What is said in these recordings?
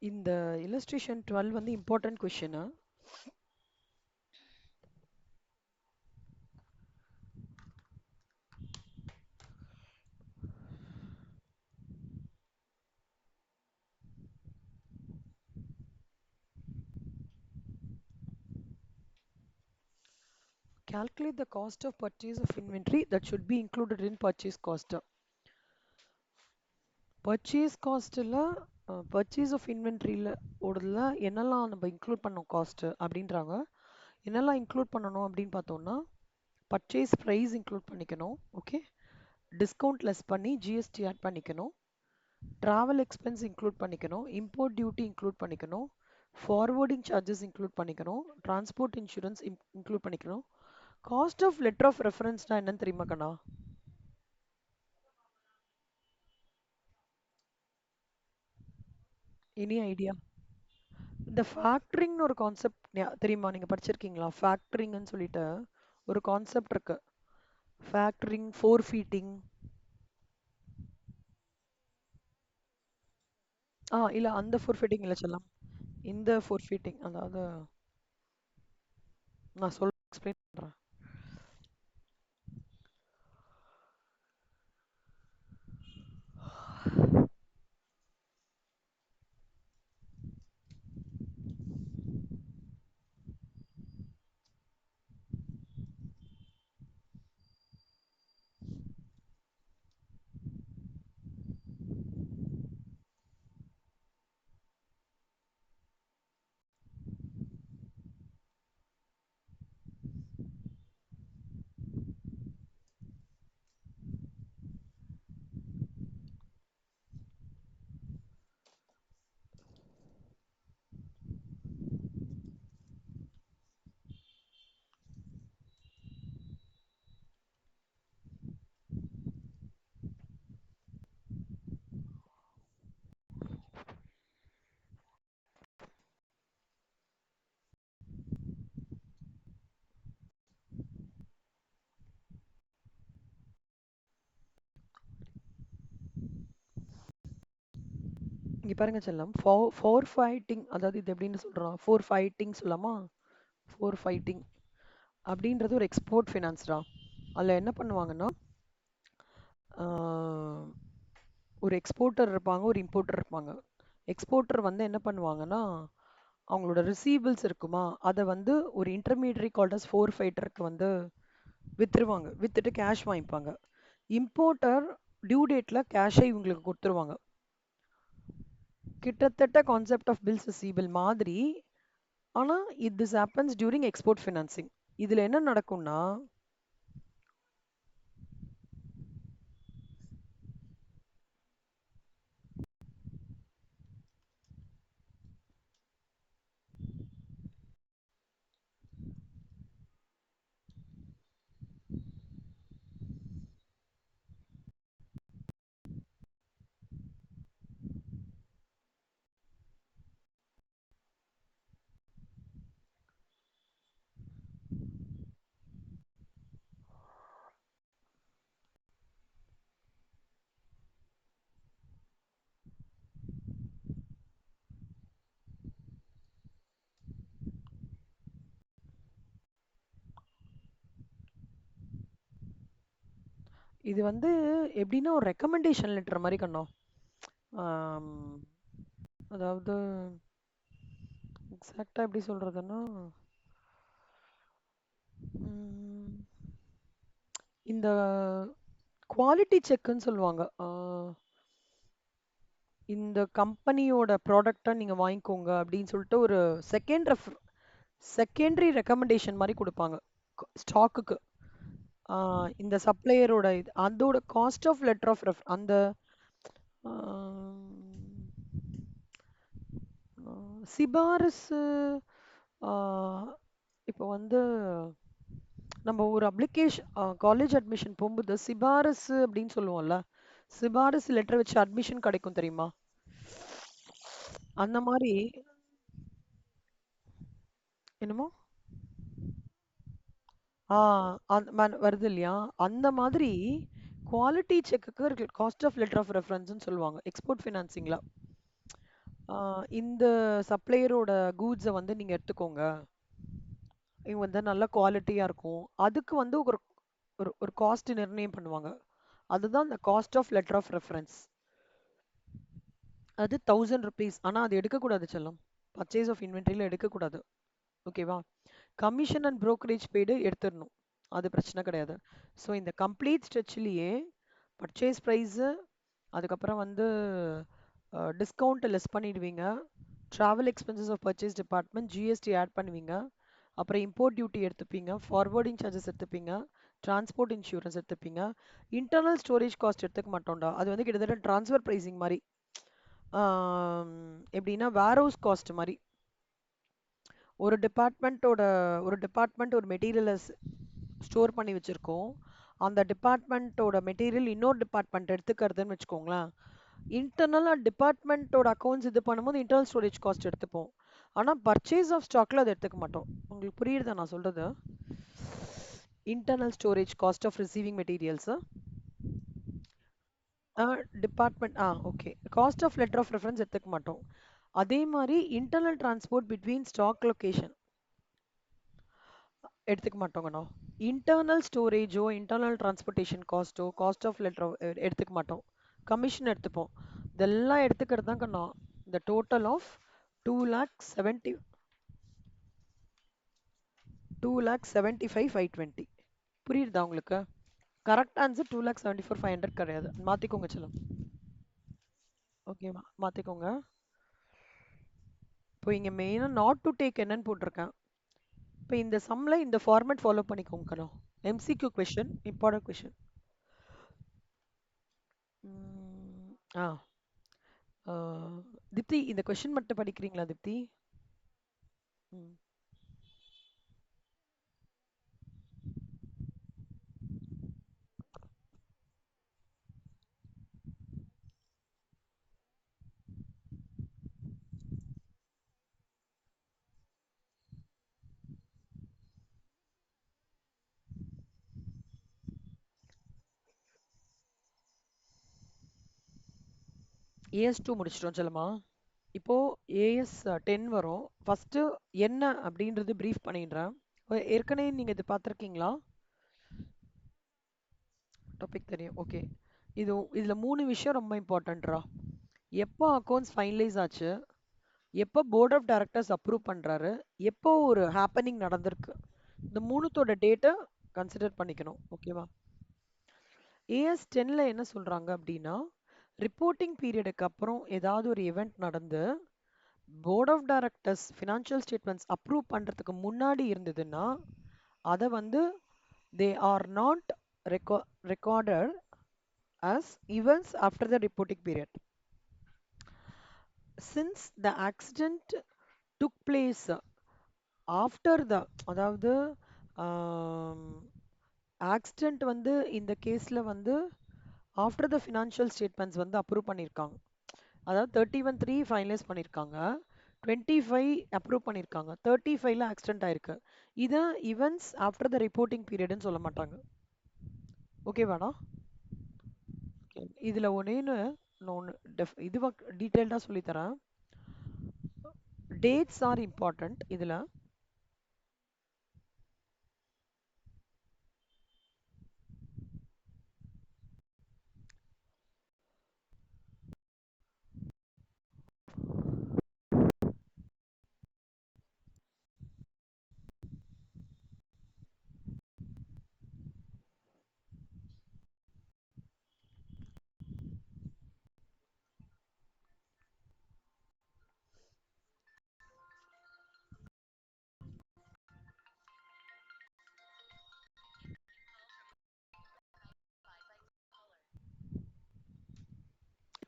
இந்த illustration 12 வந்து important question. Calculate the cost of purchase of inventory that should be included in purchase cost. Purchase costல purchase of inventoryல ஓடுதுல என்னெல்லாம் நம்ம include பண்ணோம் cost அப்படின்றாங்க. என்னெல்லாம் include பண்ணணும் அப்படின்னு பார்த்தோம்னா பர்ச்சேஸ் ப்ரைஸ் இன்க்ளூட் பண்ணிக்கணும். ஓகே, டிஸ்கவுண்ட் லெஸ் பண்ணி ஜிஎஸ்டி ஆட் பண்ணிக்கணும். ட்ராவல் எக்ஸ்பென்ஸ் இன்க்ளூட் பண்ணிக்கணும். இம்போர்ட் டியூட்டி இன்க்ளூட் பண்ணிக்கணும். ஃபார்வர்டிங் சார்ஜஸ் இன்க்ளூட் பண்ணிக்கணும். டிரான்ஸ்போர்ட் இன்சூரன்ஸ் இன்க்ளூட் பண்ணிக்கணும். காஸ்ட் ஆஃப் லெட்டர் ஆஃப் ரெஃபரன்ஸ்னா என்னன்னு தெரியுமா கண்ணா? Any idea? இந்த ஃபேக்டரிங்னு ஒரு கான்செப்ட் தெரியுமா? நீங்க படிச்சிருக்கீங்களா? ஃபேக்டரிங்னு சொல்லிட்டு ஒரு கான்செப்ட் இருக்கு. Factoring, four feeding. இல்ல அந்த ஃபோர் ஃபீட்டிங் இல்ல செல்லம். இந்த ஃபோர் ஃபீட்டிங் அதாவது நான் சொல்ல எக்ஸ்பிளைன் பண்றேன். இங்க பாருங்க செல்லம், ஃபோர் ஃபைட்டிங் அதாவது இது எப்படின்னு சொல்றோம்? ஃபோர் ஃபைட்டிங் சொல்லலாமா? ஃபோர் ஃபைட்டிங் அப்படின்றது ஒரு எக்ஸ்போர்ட் ஃபினான்ஸ்டா. அதில் என்ன பண்ணுவாங்கன்னா ஆஹ், ஒரு எக்ஸ்போர்ட்டர் இருப்பாங்க, ஒரு இம்போர்ட்டர் இருப்பாங்க. எக்ஸ்போர்ட்டர் வந்து என்ன பண்ணுவாங்கன்னா அவங்களோட ரிசீவபிள்ஸ் இருக்குமா அதை வந்து ஒரு இன்டர்மீடியரி கால்டஸ் ஃபோர் ஃபைட்டருக்கு வந்து வித்துருவாங்க. வித்துட்டு கேஷ் வாங்கிப்பாங்க. இம்போர்ட்டர் டியூ டேட்ல கேஷை இவங்களுக்கு கொடுத்துருவாங்க. கிட்டத்தட்ட கான்செப்ட் ஆஃப் பில்ஸ் ரிசீவபிள் மாதிரி. ஆனா this happens during export financing. இதுல என்ன நடக்கும்னா இது வந்து எப்படின்னா ஒரு ரெக்கமெண்டேஷன் லெட்டர் மாதிரி கண்ணோம். ஆம், அதாவது எக்ஸாக்டா எப்படி சொல்றதுன்னா ம், இந்த குவாலிட்டி செக்ன்னு சொல்லுவாங்க. இந்த கம்பெனியோட ப்ராடக்ட்டை நீங்க வாங்கிக்கோங்க அப்படின்னு சொல்லிட்டு ஒரு செகண்ட் செகண்டரி ரெக்கமெண்டேஷன் மாதிரி கொடுப்பாங்க ஸ்டாக்குக்கு. இந்த சப்ளையரோட இது அதோட காஸ்ட் ஆஃப் லெட்டர் ஆஃப் அந்த சிபாரிசு. இப்போ வந்து நம்ம ஒரு அப்ளிகேஷன் காலேஜ் அட்மிஷன் போகும்போது சிபாரிசு அப்படின்னு சொல்லுவோம்ல, சிபாரிசு லெட்டர் வச்சு அட்மிஷன் கிடைக்கும் தெரியுமா? அந்த மாதிரி என்னமோ வருது இல்லையா? அந்த மாதிரி குவாலிட்டி செக்குக்கு காஸ்ட் ஆஃப் லெட்டர் ஆஃப் ரெஃபரன்ஸ்னு சொல்லுவாங்க எக்ஸ்போர்ட் ஃபினான்சிங்ல. இந்த சப்ளையரோட கூட்ஸை வந்து நீங்க எடுத்துக்கோங்க. இது வந்து நல்ல குவாலிட்டியா இருக்கும். அதுக்கு வந்து ஒரு ஒரு ஒரு காஸ்ட் நிர்ணயம் பண்ணுவாங்க. அதுதான் இந்த cost of letter of reference. அது 1000 ருபீஸ். ஆனா அது எடுக்கக்கூடாது செல்லம். பர்ச்சேஸ் ஆஃப் இன்வென்ட்ரியில எடுக்கக்கூடாது. ஓகேவா? கமிஷன் அண்ட் brokerage பெய்டு எடுத்துடணும். அது பிரச்சனை கிடையாது. ஸோ இந்த கம்ப்ளீட் ஸ்ட்ரெச்லயே பர்ச்சேஸ் ப்ரைஸு, அதுக்கப்புறம் வந்து டிஸ்கவுண்ட் லெஸ் பண்ணிடுவீங்க. Travel expenses of purchase department GST add பண்ணுவீங்க. அப்புறம் இம்போர்ட் டியூட்டி எடுத்துப்பீங்க, ஃபார்வர்டிங் சார்ஜஸ் எடுத்துப்பீங்க, டிரான்ஸ்போர்ட் இன்சூரன்ஸ் எடுத்துப்பீங்க. இன்டர்னல் ஸ்டோரேஜ் காஸ்ட் எடுத்துக்க மாட்டோம்டா. அது வந்து கிட்டத்தட்ட ட்ரான்ஸ்ஃபர் ப்ரைசிங் மாதிரி. ஆம், எப்படின்னா வேர்ஹவுஸ் காஸ்ட் மாதிரி. ஒரு டிபார்ட்மெண்ட்டோட ஒரு டிபார்ட்மெண்ட் ஒரு மெட்டீரியலை ஸ்டோர் பண்ணி வச்சிருக்கோம். அந்த டிபார்ட்மெண்ட்டோட மெட்டீரியல் இன்னொரு டிபார்ட்மெண்ட் எடுத்துக்கிறதுன்னு வச்சுக்கோங்களேன். இன்டர்னலா டிபார்ட்மெண்ட்டோட அக்கௌண்ட்ஸ் இது பண்ணும்போது இன்டர்னல் ஸ்டோரேஜ் காஸ்ட் எடுத்துப்போம். ஆனா பர்ச்சேஸ் ஆஃப் ஸ்டாக்ல அதை எடுத்துக்க மாட்டோம். உங்களுக்கு புரியுதா நான் சொல்றது? Internal storage cost of receiving materials. Department okay. Cost of letter of reference எடுத்துக்க மாட்டோம். அதே மாதிரி internal transport between stock location எடுத்துக்க மாட்டோங்கண்ணா. இன்டர்னல் ஸ்டோரேஜோ இன்டர்னல் டிரான்ஸ்போர்ட்டேஷன் காஸ்ட்டோ காஸ்ட் ஆஃப் லெட்டர் எடுத்துக்க மாட்டோம். கமிஷன் எடுத்துப்போம். இதெல்லாம் எடுத்துக்கிறது தாங்கண்ணா இந்த டோட்டல் ஆஃப் 2,70,000 2,75,520. புரியுதா உங்களுக்கு? கரெக்ட் ஆன்சர் 2,74,500 கிடையாது. மாத்திக்கோங்க செல்லம். ஓகேவா? மாத்திக்கோங்க. இப்போ இங்க மெயினா நாட் டு டேக் என்னன்னு போட்டிருக்கேன். இப்போ இந்த சம்ல இந்த ஃபார்மேட் ஃபாலோ பண்ணிக்கோங்க. MCQ question, important question. ஆ ஆ, திப்தி இந்த கொஷின் மட்டும் படிக்கிறீங்களா திப்தி? ம். AS2 முடிச்சிட்டோம் செல்லமா. இப்போ AS10 வரும். ஃபர்ஸ்ட் என்ன அப்படின்றது பிரீஃப் பண்ணிடுறேன். ஏற்கனவே நீங்க இது பார்த்துருக்கீங்களா? டாபிக் தெரியும். ஓகே. இதுல 3 விஷயம் ரொம்ப இம்பார்ட்டன்ட்ரா. எப்போ அக்கௌண்ட்ஸ் ஃபைனலைஸ் ஆச்சு, எப்போ போர்ட் ஆஃப் டைரக்டர்ஸ் அப்ரூவ் பண்றாரு, எப்போ ஒரு ஹேப்பனிங் நடந்திருக்கு, இந்த மூணுத்தோட டேட்டை கன்சிடர் பண்ணிக்கணும். ஓகேவா? AS10ல என்ன சொல்றாங்க அப்படின்னா, ரிப்போர்ட்டிங் பீரியடுக்கு அப்புறம் ஏதாவது ஒரு event நடந்து board of directors financial statements approve பண்றதுக்கு முன்னாடி இருந்ததுன்னா அதை வந்து they are not recorded as events after the reporting period. Since the accident took place after the, அதாவது ஆக்சிடென்ட் வந்து இந்த கேஸ்ல வந்து ஆஃப்டர் த ஃபினான்ஷியல் ஸ்டேட்மெண்ட்ஸ் வந்து அப்ரூவ் பண்ணியிருக்காங்க. அதாவது 31/3 ஃபைனலைஸ் பண்ணியிருக்காங்க, 25 அப்ரூவ் பண்ணியிருக்காங்க, 35ல ஆக்சிடென்ட் ஆயிருக்கு. இதை ஈவெண்ட்ஸ் ஆஃப்டர் த ரிப்போர்ட்டிங் பீரியட்னு சொல்ல மாட்டாங்க. ஓகேவாடா? இதுல ஒன்னேன்னு நான் ஒன்று இதுவாக டீட்டெயில்டாக சொல்லித்தரேன். டேட்ஸ் ஆர் இம்பார்ட்டன்ட் இதுல.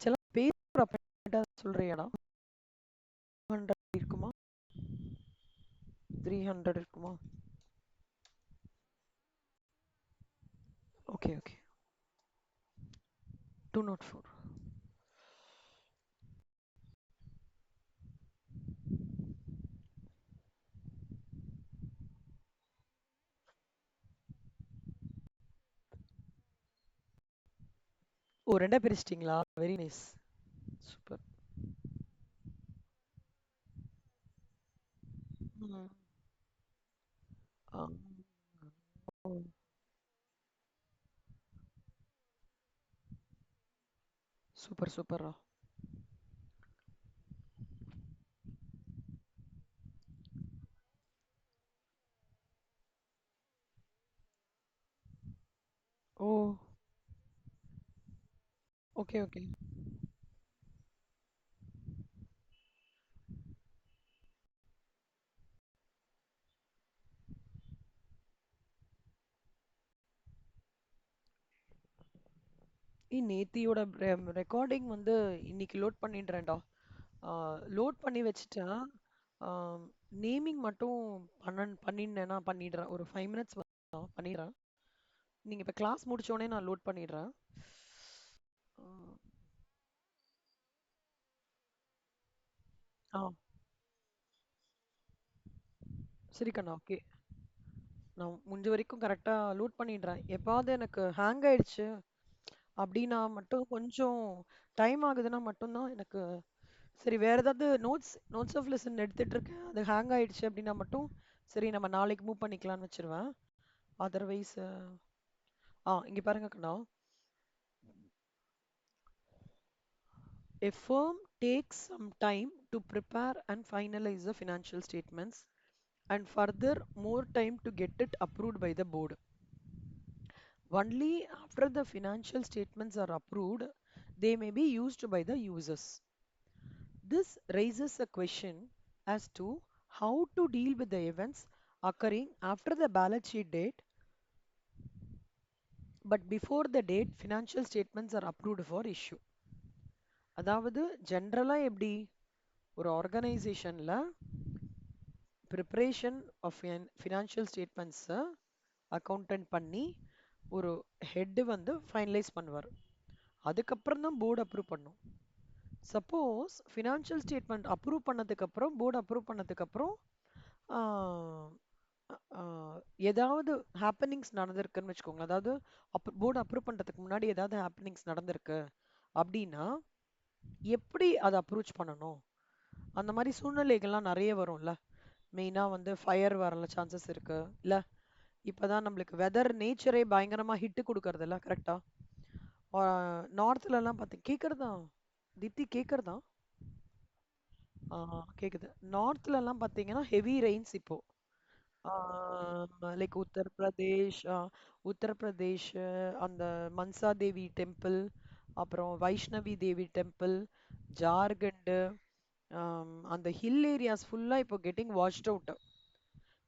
சில பேர் சொல்றியாடா? 100 இருக்குமா? 300 இருக்குமா? Okay okay. 204. ஓ, ரெண்டா பிரிச்சிட்டிங்களா? Very nice. சூப்பர். ம். ஆ. ஓ! சூப்பர், சூப்பர்ரா. ஓ! Okay, okay. நேத்தியோட ரெக்கார்டிங் வந்து இன்னைக்கு லோட் பண்ணிடுறேன்டா. லோட் பண்ணி வச்சுட்டேன். நேமிங் மட்டும் பண்ணினேன்னா பண்ணிடுறேன். ஒரு 5 மினிட்ஸ் பண்ணிடுறேன். நீங்க இப்ப கிளாஸ் முடிச்ச உடனே நான் லோட் பண்ணிடுறேன். ஆ, ஆ, சரி கண்ணா. ஓகே. நான் முடிஞ்ச வரைக்கும் கரெக்டா லோட் பண்ணிடுறேன். எப்பாவது எனக்கு ஹேங் ஆயிடுச்சு அப்படின்னா மட்டும் கொஞ்சம் டைம் ஆகுதுன்னா மட்டும்தான் எனக்கு சரி வேற ஏதாவது நோட்ஸ் ஆஃப் லெசன் எடுத்துட்டு இருக்கேன். அது ஹேங் ஆயிடுச்சு அப்படின்னா மட்டும் சரி நம்ம நாளைக்கு மூவ் பண்ணிக்கலாம்னு வச்சிருவேன். அதர்வைஸ் இங்க பாருங்க கண்ணா. A firm takes some time to prepare and finalize the financial statements and further more time to get it approved by the board. Only after the financial statements are approved, they may be used by the users. This raises a question as to how to deal with the events occurring after the balance sheet date but before the date financial statements are approved for issue. அதாவது ஜென்ரலா எப்படி ஒரு ஆர்கனைசேஷன்ல preparation of financial ஸ்டேட்மெண்ட்ஸை accountant பண்ணி ஒரு head வந்து finalise பண்ணுவார். அதுக்கப்புறம் தான் போர்டு அப்ரூவ் பண்ணும். சப்போஸ் ஃபினான்ஷியல் ஸ்டேட்மெண்ட் அப்ரூவ் பண்ணதுக்கப்புறம் போர்டு அப்ரூவ் பண்ணதுக்கப்புறம் ஏதாவது ஹேப்பனிங்ஸ் நடந்திருக்குன்னு வச்சுக்கோங்க. அதாவது போர்டு அப்ரூவ் பண்ணுறதுக்கு முன்னாடி ஏதாவது ஹேப்பனிங்ஸ் நடந்திருக்கு அப்படின்னா எப்படி அதை அப்ரோச் பண்ணணும்? அந்த மாதிரி சூழ்நிலைகள்லாம் நிறைய வரும்ல. மெயினா வந்து ஃபயர் வரல சான்சஸ் இருக்கு இல்ல. இப்பதான் நம்மளுக்கு வெதர் நேச்சரே பயங்கரமா ஹிட் கொடுக்கறது இல்ல கரெக்டா. நார்த்ல எல்லாம் பார்த்து கேக்குறதா தித்தி கேக்குறதா. கேக்குது. நார்த்ல எல்லாம் பாத்தீங்கன்னா ஹெவி ரெயின்ஸ் இப்போ. லைக் உத்தரப்பிரதேஷ் உத்தரப்பிரதேஷ் அந்த மன்சா தேவி டெம்பிள் அப்புறம் வைஷ்ணவி தேவி டெம்பிள் ஜார்க்கண்ட் அந்த ஹில் ஏரியாஸ் ஃபுல்லா இப்போ கெட்டிங் வாஷ்ட் அவுட்.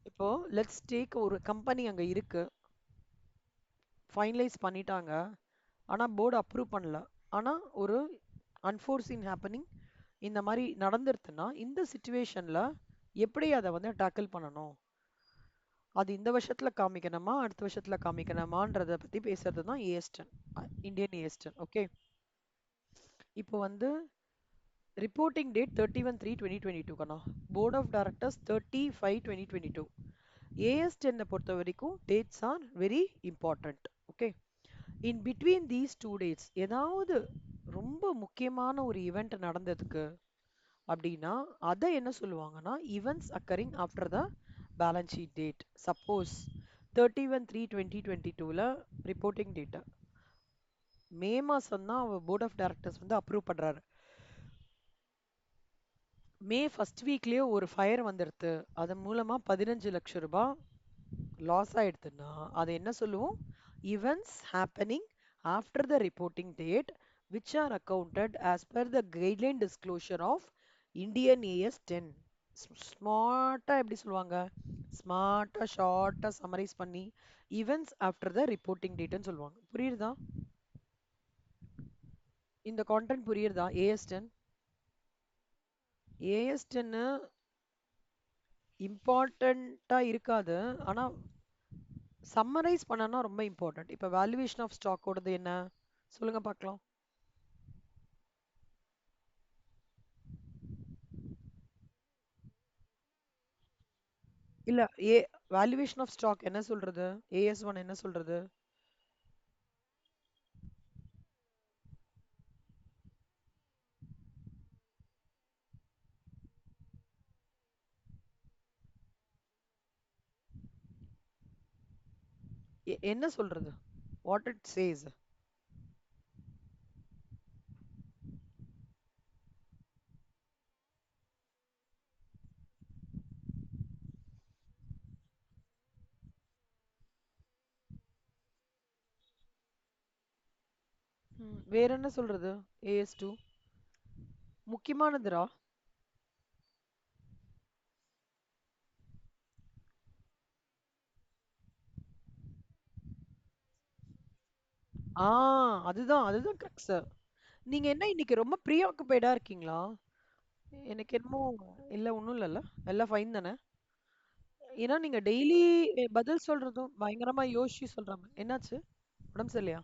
இப்போ லெட்ஸ் டேக் ஒரு கம்பெனி அங்க இருக்கு, ஃபைனலைஸ் பண்ணிட்டாங்க, ஆனா போர்டு அப்ரூவ் பண்ணல. ஆனா ஒரு அன்ஃபோர்சீன் ஹேப்பனிங் இந்த மாதிரி நடந்துருதுன்னா இந்த சுச்சுவேஷன்ல எப்படி அதை வந்து டேக்கிள் பண்ணணும்? அது இந்த வருஷத்துல காமிக்கணுமா அடுத்த வருஷத்துல காமிக்கணுமான்றத பத்தி பேசுறது தான் ஏஎஸ்டன், இந்தியன் ஏஎஸ்டன். ஓகே. இப்போ வந்து ரிப்போர்ட்டிங் டேட் 31/3/2022 கண்ணா. Board of directors 30/5/2022. ஏஎஸ்டென்னை பொறுத்த வரைக்கும் dates are very important. Okay. In between these two dates ஏதாவது ரொம்ப முக்கியமான ஒரு ஈவெண்ட் நடந்ததுக்கு அப்படின்னா அதை என்ன சொல்லுவாங்கன்னா events occurring after the balance sheet date. Suppose 31/3/2022ல ரிப்போர்ட்டிங் டேட்டா மே மாசம் தான் போர்ட் ஆஃப் டைரக்டர்ஸ் வந்து அப்ரூவ் பண்றாரு. மே ஃபர்ஸ்ட் வீக்லயே ஒரு ஃபயர் வந்துடுது, அதன் மூலமா 15 லட்சம் ரூபாய் லாஸ் ஆயிடுதுன்னா அதை என்ன சொல்லுவோம்? Events happening after the reporting date which are accounted as per the guideline disclosure of Indian AS 10. ஸ்மார்ட்டா எப்படி சொல்லுவாங்க? ஸ்மார்ட்டா ஷார்ட்டா சம்மரைஸ் பண்ணி ஈவெண்ட்ஸ் ஆஃப்டர் த ரிப்போர்ட்டிங் டேட்னு சொல்லுவாங்க. புரியுதா? இந்த கான்டென்ட் புரியுதா? ஏஎஸ் 10 ஏஎஸ் 10 இம்பார்ட்டண்டா இருக்காது, ஆனா சம்மரைஸ் பண்ணனா ரொம்ப இம்பார்ட்டன்ட். இப்ப வேல்யூவேஷன் ஆஃப் ஸ்டாக்கோடது என்ன சொல்லுங்க பார்க்கலாம். இல்ல, ஏ வேல்யூவேஷன் ஆஃப் ஸ்டாக் என்ன சொல்றது? ஏஎஸ் ஒன் என்ன சொல்றது? என்ன சொல்றது? What it chase. வேற என்ன சொல்றது? AS2 முக்கியமானதுடா. ஆ அதுதான் அதுதான் crux. நீங்க என்ன இன்னைக்கு ரொம்ப ப்ரீ ஆக்குபைடா இருக்கீங்களா? எனக்கு என்னமோ இல்ல ஒண்ணும் இல்லல்ல. எல்லாம் ஃபைன் தானே? ஏன்னா நீங்க டெய்லி பதில் சொல்றதும் பயங்கரமா யோசிச்சு சொல்றாங்க. என்னாச்சு? உடம்பு சரியில்லையா?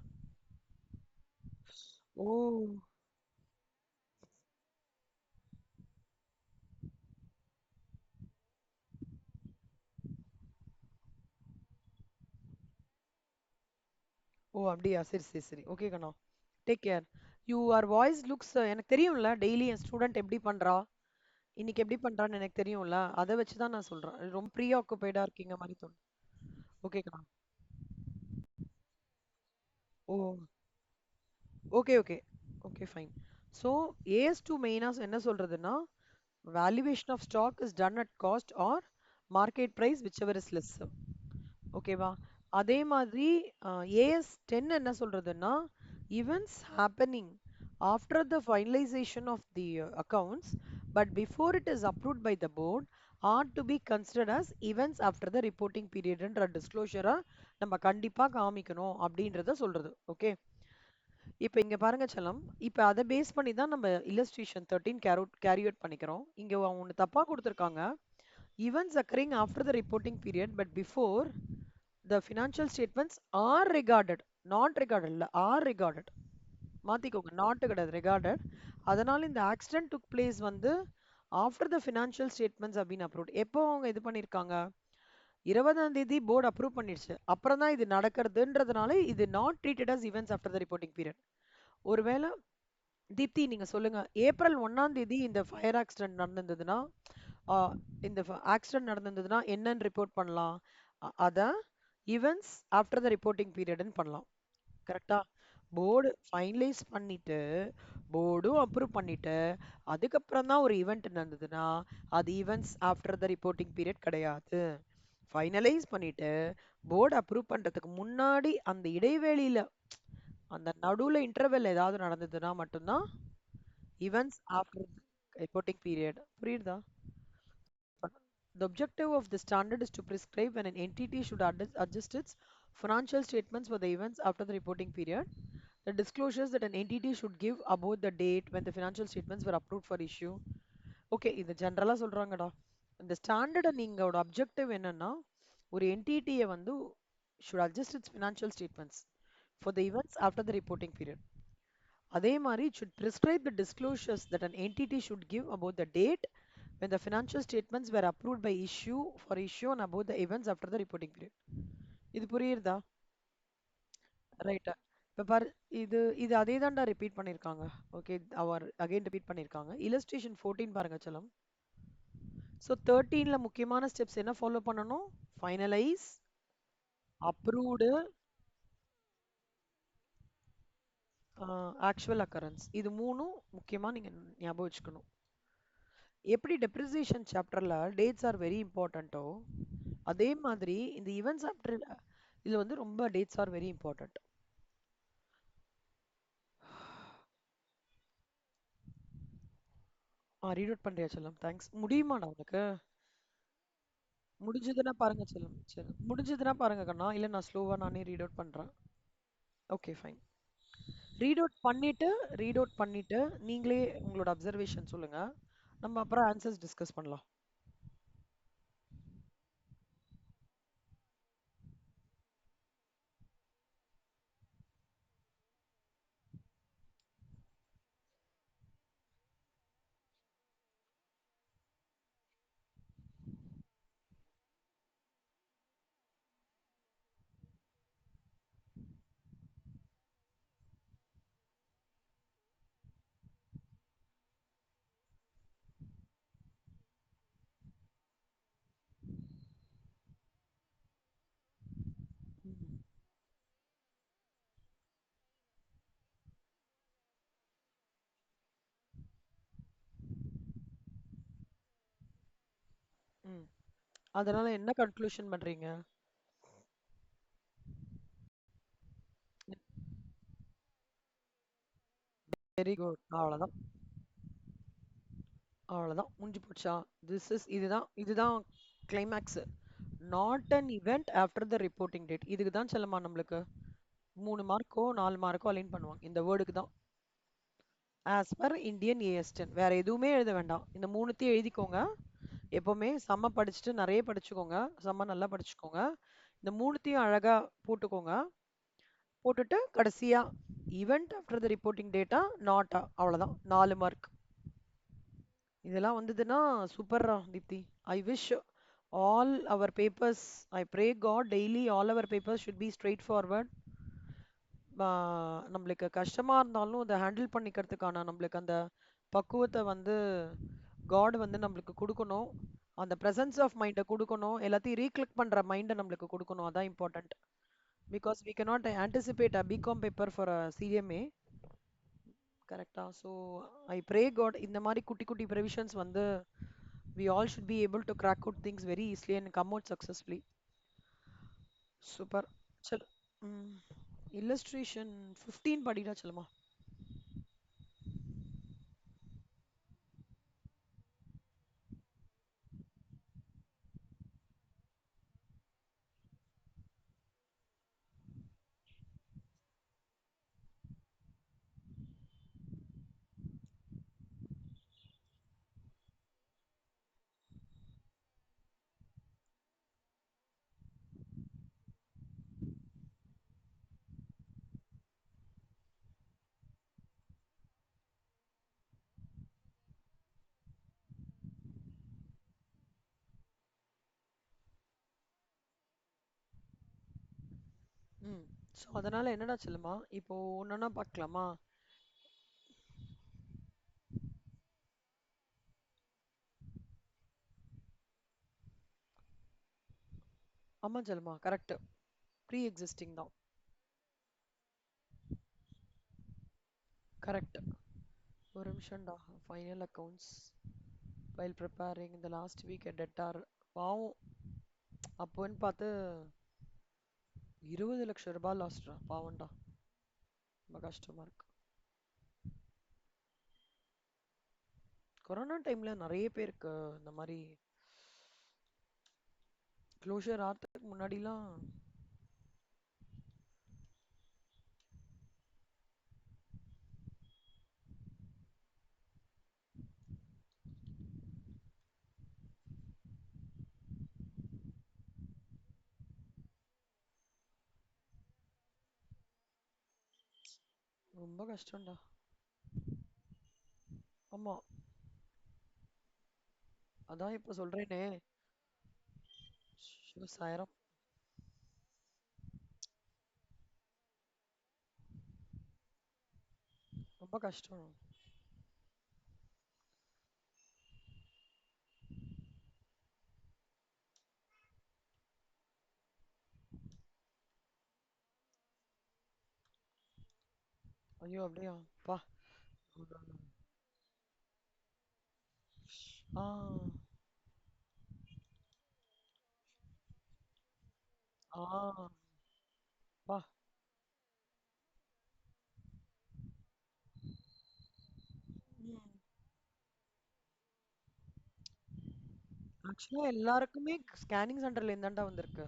ஓ! ஓ! அப்படியா? சரி, சரி, சரி. ஓகே கண்ணா. Take care. Your voice looks எனக்கு தெரியும்ல. டெய்லி என் ஸ்டூடெண்ட் எப்படி பண்றா? இன்னைக்கு எப்படி பண்றான்னு எனக்கு தெரியும்ல. அத வச்சு தான் நான் சொல்றேன். ரொம்ப ப்ரீ ஆக்குபைடா இருக்கீங்க மாரி தோணுது. ஓகே கண்ணா. ஓ! Okay, okay. Okay, fine. So AS2 மெயினா என்ன சொல்றதுன்னா, valuation of stock is done at cost or market price which is less. ஓகேவா? அதே மாதிரி AS10 என்ன சொல்றதுன்னா, events happening after the finalization of the accounts but before it is approved by the board are to be considered as events after the reporting period என்ற disclosure நம்ம கண்டிப்பா காமிக்கணும் அப்படின்றத சொல்றது. ஓகே. இப்ப இங்க பாருங்க செல்லம். இப்ப அத பேஸ் பண்ணி தான் நம்ம illustration 13 carry out பண்ணிக்கிறோம். இங்க ஒண்ணு தப்பா கொடுத்திருக்காங்க. Events occurring after the reporting period but before the financial statements are regarded. Not regarded இல்ல are regarded. மாத்திக்கோங்க. not கிடையாது regarded. அதனால இந்த accident took place வந்து after the financial statements have been approved. எப்போ அவங்க இது பண்ணிருக்காங்க? 20ஆம் தேதி போர்டு அப்ரூவ் பண்ணிடுச்சு. அப்புறம் தான் இது நடக்கிறதுன்றதுனால இது not treated as events after the reporting period. ஒருவேளை தீப்தி நீங்க சொல்லுங்க. ஏப்ரல் 1ஆம் தேதி இந்த ஃபயர் ஆக்சிடென்ட் நடந்திருந்ததுன்னா, ஆ, இந்த ஆக்சிடென்ட் நடந்திருந்ததுன்னா என்னன்னு ரிப்போர்ட் பண்ணலாம்? அத ஈவென்ட்ஸ் ஆஃப்டர் த ரிப்போர்ட்டிங் பீரியட்னு பண்ணலாம். கரெக்டா? போர்டு ஃபைனலைஸ் பண்ணிட்டு, போர்டும் அப்ரூவ் பண்ணிட்டு, அதுக்கப்புறம் தான் ஒரு ஈவெண்ட் நடந்ததுன்னா, அது events after the reporting period கிடையாது. ஃபைனலைஸ் பண்ணிட்டு, போர்டு அப்ரூவ் பண்றதுக்கு முன்னாடி அந்த இடைவேளியில அந்த நடுவுல இன்டர்வெல் ஏதாவது நடந்ததுன்னா மட்டும்தான் events after reporting period. புரியுதா? The objective of the standard is to prescribe when an entity should adjust its financial statements for the events after the reporting period. The disclosures that an entity should give about the date when the financial statements were approved for issue. Okay இது ஜென்ரலா சொல்றாங்கடா. இந்த ஸ்டாண்டர்ட நீங்களோட objective என்னன்னா ஒரு என்டிட்டியை வந்து should adjust its financial statements for the events after the reporting period. அதே மாதிரி it should prescribe the disclosures that an entity should give about the date when the financial statements were approved by issue for issue and about the events after the reporting period. இது புரியுறதா? ரைட்டா. இப்ப பாரு இது இது அதே தான்டா repeat பண்ணிருக்காங்க. ஓகே அவர் அகைன் ரிப்பீட் பண்ணிருக்காங்க. illustration 14 பாருங்க செல்லம். ஸோ 13ல முக்கியமான ஸ்டெப்ஸ் என்ன ஃபாலோ பண்ணணும்? Finalise, approved, actual occurrence. இது மூணும் முக்கியமா நீங்க ஞாபகம் வச்சுக்கணும். எப்படி டெப்ரிசியேஷன் சாப்டர்ல டேட்ஸ் ஆர் வெரி இம்பார்ட்டன்ட்டோ அதே மாதிரி இந்த ஈவென்ட்ஸ் ஆஃப்டர் இதுல வந்து ரொம்ப dates are very important. Read out பண்றியா செல்லம்? தேங்க்ஸ். முடியுமாடா உனக்கு? முடிஞ்சதுன்னா பாருங்க செல்லம். சரி முடிஞ்சதுன்னா பாருங்க கண்ணா. இல்ல நான் ஸ்லோவா நானே ரீட் அவுட் பண்றேன். Okay fine. ரீட் அவுட் பண்ணிட்டு ரீட் அவுட் பண்ணிட்டு நீங்களே உங்களோட அப்சர்வேஷன் சொல்லுங்க. நம்ம அப்புறம் ஆன்சர்ஸ் டிஸ்கஸ் பண்ணலாம். அதனால என்ன கன்க்ளூஷன் பண்றீங்க? Very good. அவ்வளவுதான். அவ்வளவுதான். முடிஞ்சு போச்சா? இதுதான் climax. Not an event after the reporting date. இதுக்கு தான் செல்லமா நம்மளுக்கு 3 மார்க்கோ 4 மார்க்கோ அலைன் பண்ணுவாங்க இந்த வேர்டுக்கு தான். ஆஸ் பர் இந்தியன் ஏஎஸ்டன் வேற எதுவுமே எழுத வேண்டாம். இந்த மூணுத்தையும் எழுதிக்கோங்க. எப்பவுமே செம்ம படிச்சுட்டு நிறைய படிச்சுக்கோங்க. செம்ம நல்லா படிச்சுக்கோங்க. இந்த மூணுத்தையும் அழகா போட்டுக்கோங்க. போட்டுட்டு கடைசியா ஈவெண்ட் ஆஃப்டர் த ரிப்போர்ட்டிங் டேட்டா நாட்டா அவ்வளவுதான் 4 மார்க். இதெல்லாம் வந்ததுன்னா சூப்பர்ரா Deepti. I wish all our papers, I pray God daily all our papers should be straight forward கஷ்டமா இருந்தாலும் அதை ஹேண்டில் பண்ணிக்கிறதுக்கான நம்மளுக்கு அந்த பக்குவத்தை வந்து காட் வந்து நம்மளுக்கு கொடுக்கணும். அந்த presence ஆஃப் மைண்டை கொடுக்கணும். எல்லாத்தையும் ரீக்ளிக் பண்ற மைண்டை நம்மளுக்கு கொடுக்கணும். அதான் important. Because we cannot anticipate a BCom paper for a CMA. கரெக்டா? ஸோ ஐ ப்ரே காட் இந்த மாதிரி குட்டி குட்டி ப்ரெவிஷன்ஸ் வந்து we all should be able to crack out things very easily and come out successfully. Super. சரி. ம். Illustration 15 படிடா செல்லுமா. ம். ஸோ அதனால என்னடா செல்லுமா இப்போ ஒன்னொன்னா பார்க்கலாமா? ஆமா செல்லுமா, கரெக்ட். ப்ரீ எக்ஸிஸ்டிங் தான். கரெக்ட். ஒரு நிமிஷம்டா. Final accounts while preparing the last week at debtor. பாவம். அப்போன்னு பார்த்து 20 லட்சம் ரூபாய் லாஸ்ட்ரா. பாவம்டா. ரொம்ப கஷ்டமா இருக்கு. கொரோனா டைம்ல நிறைய பேருக்கு இந்த மாதிரி க்ளோஷர் ஆகிறதுக்கு முன்னாடிலாம் ரொம்ப கஷ்டம்டா. ஆமா. அதான் இப்ப சொல்றேனே. சாயிரம். ரொம்ப கஷ்டம். ஐயோ அப்படியா? பா. ஆ. ஆ. பா. ம். ஆக்சுவலா எல்லாருக்குமே ஸ்கேனிங் சென்டர்ல இருந்தாண்டா வந்திருக்கு.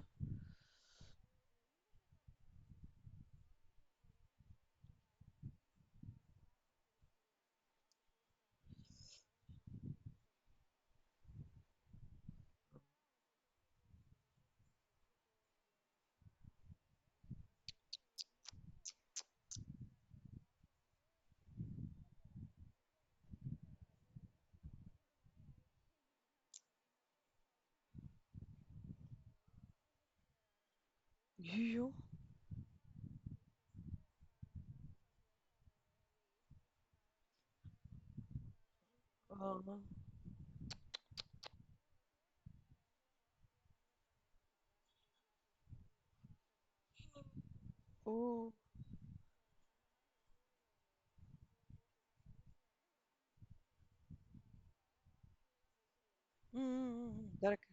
ஐயோ. ஆ. ஓ. ம். கரெக்ட்.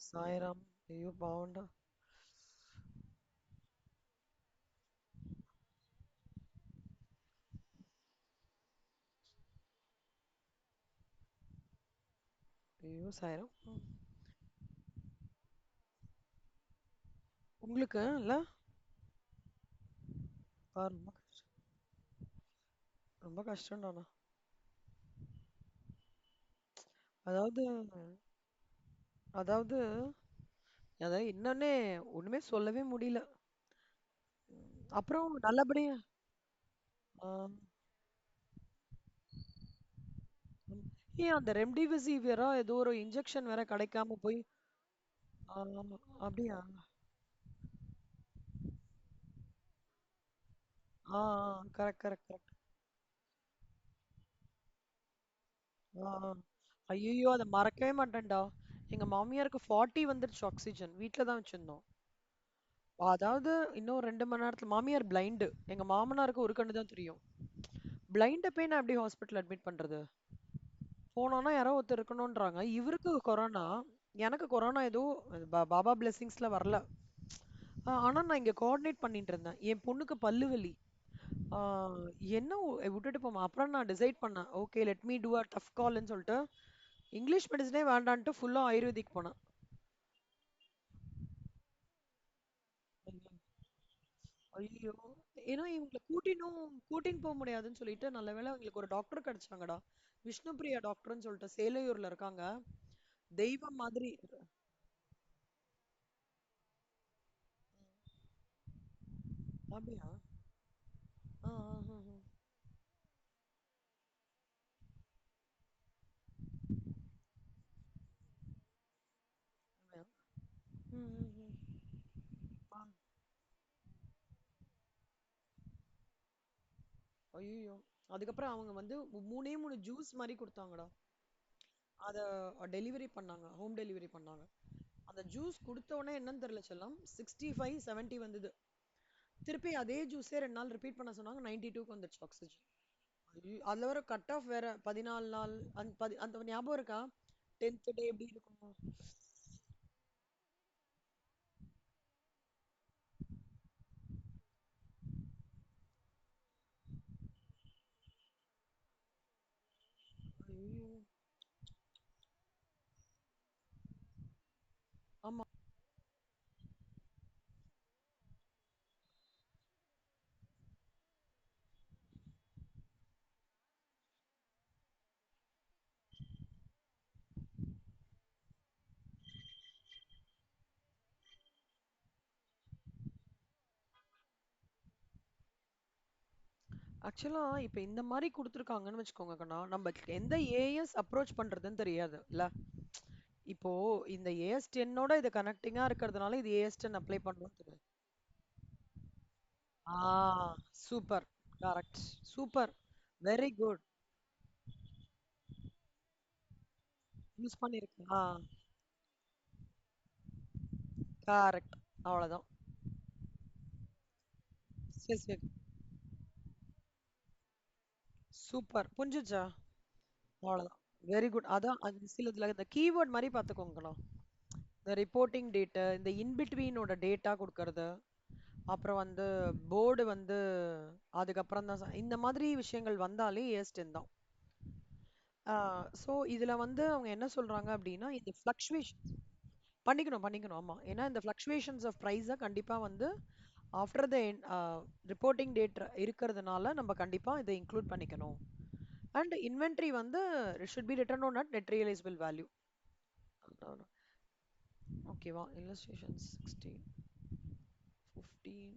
சாய்ராம். ஐயோ பாவம்டா. ஐயோ சாய்ராம். உங்களுக்கு இல்ல. ரொம்ப ரொம்ப கஷ்டம்டாண்ணா. அதாவது அதாவது அதாவது இன்னொன்னே ஒண்ணுமே சொல்லவே முடியல. அப்புறம் நல்லபடியா ஆ, ம். ஏன் அந்த ரெம்டிசிவியரா ஏதோ ஒரு இன்ஜெக்ஷன் வேற கிடைக்காம போய் ஆ, அப்படியா? ஆ கரெக்ட் கரெக்ட் கரெக்ட். ஆ ஐயோ அதை மறக்கவே மாட்டேன்டா. எங்க மாமியாருக்கு 40 வந்துருச்சு ஆக்சிஜன். வீட்ல தான் வச்சிருந்தோம். அதாவது இன்னும் 2 மணி நேரத்துல மாமியார் பிளைண்டு. எங்க மாமனாருக்கு ஒரு கண்ணு தான் தெரியும். பிளைண்ட போய் நான் எப்படி ஹாஸ்பிட்டல் அட்மிட் பண்றது? போனோம்னா யாரோ ஒருத்தர் இருக்கணும்ன்றாங்க. இவருக்கு கொரோனா. எனக்கு கொரோனா ஏதோ பாபா பிளெஸிங்ஸ்ல வரல. ஆனா நான் இங்க கோஆர்டினேட் பண்ணிட்டு இருந்தேன். என் பொண்ணுக்கு பல்லு வலி. ஆ, என்ன விட்டுட்டு போமா. அப்புறம் நான் டிசைட் பண்ணேன். Okay let me do a tough கால்னு சொல்லிட்டு இங்கிலீஷ் மெடிசனே வேண்டான்ட்டு ஃபுல்லா ஆயுர்வேதிக் போனேன். ஐயோ! ஏன்னா இவங்கள கூட்டின்னு போ முடியாதுன்னு சொல்லிட்டு நல்ல வேளை எங்களுக்கு ஒரு டாக்டர் கிடைச்சாங்கடா. விஷ்ணுபிரியா டாக்டர்னு சொல்லிட்டு சேலையூர்ல இருக்காங்க. தெய்வம் மாதிரி. அப்படியா? ஆ, ஆ, ஆ, ஆ. அப்படியா? ம், ம், ம். ஆ, ஐயோ! அதுக்கப்புறம் அவங்க வந்து மூணே 3 ஜூஸ் மாரி குடுத்தாங்கடா. அத டெலிவரி பண்ணாங்க. ஹோம் டெலிவரி பண்ணாங்க. அந்த ஜூஸ் குடுத்த உடனே என்னன்னு தெரியல செல்லம். 65, 70 வந்தது. திருப்பி அதே ஜூஸே 2 நாள் ரிப்பீட் பண்ண சொன்னாங்க. 92க்கு வந்துருச்சு ஆக்ஸிஜன். அதுல வர கட் ஆஃப் வேற 14 நாள் அந்த ஞாபகம் இருக்கா? 10th டே எப்படி இருக்கும்? ஐயோ! ஆமா. ஆக்சுவலா இப்ப இந்த மாரி குடுத்துருக்காங்கன்னு வச்சுக்கோங்க கண்ணா. நம்ம எந்த ஏஎஸ் அப்ரோச் பண்றதுன்னு தெரியாது இல்ல. இப்போ இந்த ஏஎஸ்10ஓட இது கனெக்டிங்கா இருக்கிறதுனால இது ஏஎஸ்10 அப்ளை பண்ணணும்னு தெரியாது. ஆ super. Correct. Super. Very good. Use பண்ணிருக்கேன். கரெக்ட். அவ்வளவுதான். சரி சரி. சூப்பர். புரிஞ்சுச்சா? அவ்வளவுதான். Very good. அதான் சிலதுல இந்த கீவேர்ட் மாதிரி பாத்துக்கோங்கண்ணா. இந்த ரிப்போர்ட்டிங் டேட்டு, இந்த இன்பிட்வீனோட டேட்டா கொடுக்கறது, அப்புறம் வந்து போர்டு வந்து அதுக்கப்புறம் தான் இந்த மாதிரி விஷயங்கள் வந்தாலே ஏஸ்டன் தான். ஸோ இதுல வந்து அவங்க என்ன சொல்றாங்க அப்படின்னா இந்த ஃப்ளக்சுவேஷன் பண்ணிக்கணும் பண்ணிக்கணும் ஆமா. ஏன்னா இந்த ஃப்ளக்சுவேஷன்ஸ் ஆஃப் ப்ரைஸை கண்டிப்பா வந்து ஆஃப்டர் த ரிப்போர்ட்டிங் டேட் இருக்கிறதுனால நம்ம கண்டிப்பா இதை இன்க்ளூட் பண்ணிக்கணும். அண்ட் இன்வென்ட்ரி வந்து should be written on at net realisable value. ஓகேவா? இல்லஸ்ட்ரேஷன் 16, 15.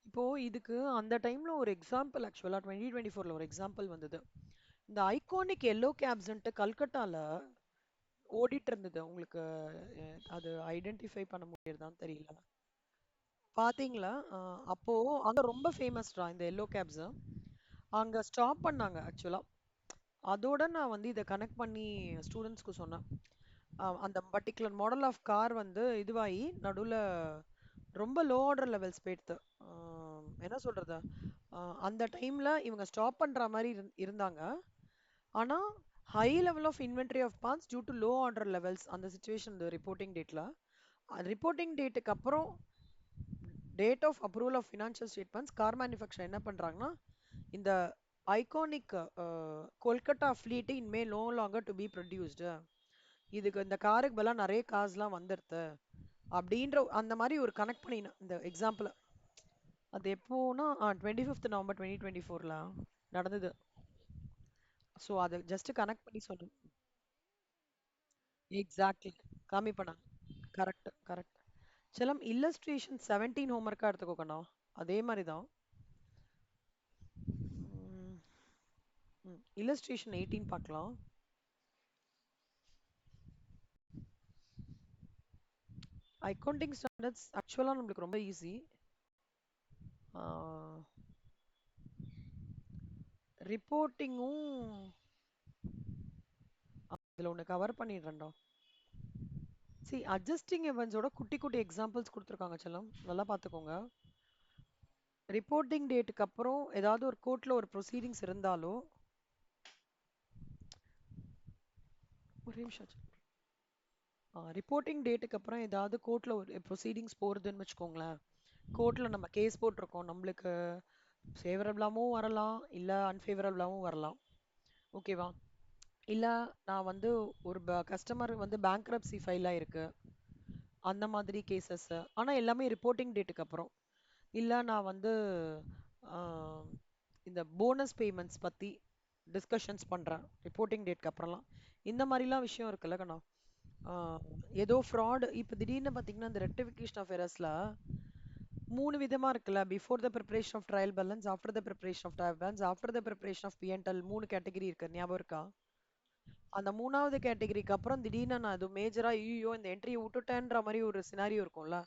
இப்போ இதுக்கு அந்த டைம்ல ஒரு எக்ஸாம்பிள் ஆக்சுவலா 2024ல ஒரு எக்ஸாம்பிள் வந்தது. இந்த ஐகானிக் எல்லோ கேப்ஸ்ன்ட்டு கல்கட்டால ஓடிட்டு இருந்தது. உங்களுக்கு அது ஐடென்டிஃபை பண்ண முடியுதான்னு தெரியல. பாத்தீங்களா? அப்போ அங்க ரொம்ப ஃபேமஸ்டா இந்த எல்லோ கேப்ஸ். அங்க ஸ்டாப் பண்ணாங்க ஆக்சுவலா. அதோட நான் வந்து இதை கனெக்ட் பண்ணி ஸ்டூடெண்ட்ஸ்க்கு சொன்னேன். அந்த பர்டிகுலர் மாடல் ஆஃப் கார் வந்து இதுவாகி நடுவுல ரொம்ப லோ ஆர்டர் லெவல்ஸ் போயிடுது. என்ன சொல்றது? அந்த டைம்ல இவங்க ஸ்டாப் பண்ற மாதிரி இருந்தாங்க. ஆனா high level of inventory of parts due to low order levels அந்த சுச்சுவேஷன் இந்த ரிப்போர்ட்டிங் டேட்ல ரிப்போர்ட்டிங் டேட்டுக்கு அப்புறம் date of approval of financial statements car manufacture என்ன பண்றாங்கன்னா இந்த ஐகானிக் கொல்கட்டா ஃப்ளீட் இன்மே no longer to be produced இதுக்கு இந்த காருக்கு பதிலா நிறைய காசுலாம் வந்துடுது அப்படின்ற அந்த மாதிரி ஒரு கனெக்ட் பண்ணி இந்த எக்ஸாம்பிள் அது எப்போனா 25th November 2024ல நடந்தது. ஸோ அதை ஜஸ்ட் கனெக்ட் பண்ணி சொல்லு. எக்ஸாக்ட்லி கம்மி பண்ணாங்க. Correct correct. சிலம் இல்லஸ்ட்ரேஷன் 17 ஹோம்ஒர்க்காக எடுத்துக்கோக்கண்ணா. அதே மாதிரி தான். இல்லஸ்ட்ரேஷன் 18 பார்க்கலாம். அக்கௌண்டிங் ஸ்டாண்டர்ட்ஸ் ஆக்சுவலாக நம்மளுக்கு ரொம்ப ஈஸி. ரிப்போர்ட்டிங்கும் இதில் ஒன்று கவர் பண்ணிடுறேன்டா. சி அட்ஜஸ்டிங் எவன்ஸோட குட்டி குட்டி எக்ஸாம்பிள்ஸ் கொடுத்துருக்காங்க செல்லம், நல்லா பார்த்துக்கோங்க. ரிப்போர்ட்டிங் டேட்டுக்கு அப்புறம் ஏதாவது ஒரு கோர்ட்ல ஒரு ப்ரொசீடிங்ஸ் இருந்தாலோ ஒரு நிமிஷம். ரிப்போர்ட்டிங் டேட்டுக்கு அப்புறம் ஏதாவது கோர்ட்ல ஒரு ப்ரொசீடிங்ஸ் போறதுன்னு வச்சுக்கோங்களேன். கோர்ட்ல நம்ம கேஸ் போட்டிருக்கோம், நம்மளுக்கு ஃபேவரபிளாகவும் வரலாம் இல்லை அன்ஃபேவரபிளாகவும் வரலாம். ஓகேவா? இல்லை நான் வந்து ஒரு கஸ்டமர் வந்து பேங்க்ரப்சி ஃபைல் ஆயிருக்கு, அந்த மாதிரி கேசஸ். ஆனால் எல்லாமே ரிப்போர்ட்டிங் டேட்டுக்கு அப்புறம். இல்லை நான் வந்து ஆஹ், இந்த போனஸ் பேமெண்ட்ஸ் பற்றி டிஸ்கஷன்ஸ் பண்ணுறேன் ரிப்போர்ட்டிங் டேட்க்கு அப்புறம்லாம். இந்த மாதிரிலாம் விஷயம் இருக்குல்ல கண்ணா. ஆஹ், ஏதோ ஃப்ராட் இப்போ திடீர்னு பார்த்தீங்கன்னா இந்த ரெக்டிஃபிகேஷன் ஆஃப் எரர்ஸில் 3 விதமாக இருக்குல்ல. Before the preparation of trial balance, after the preparation of trial balance, after the preparation of PnL, 3 category இருக்கு, ஞாபகம் இருக்கா? அந்த 3வது கேட்டகரிக்கு அப்புறம் திடீர்னு நான் அது மேஜரா ஐயோ இந்த என்ட்ரியை விட்டுட்டேன்ற மாதிரி ஒரு சினாரியோ இருக்கும்ல.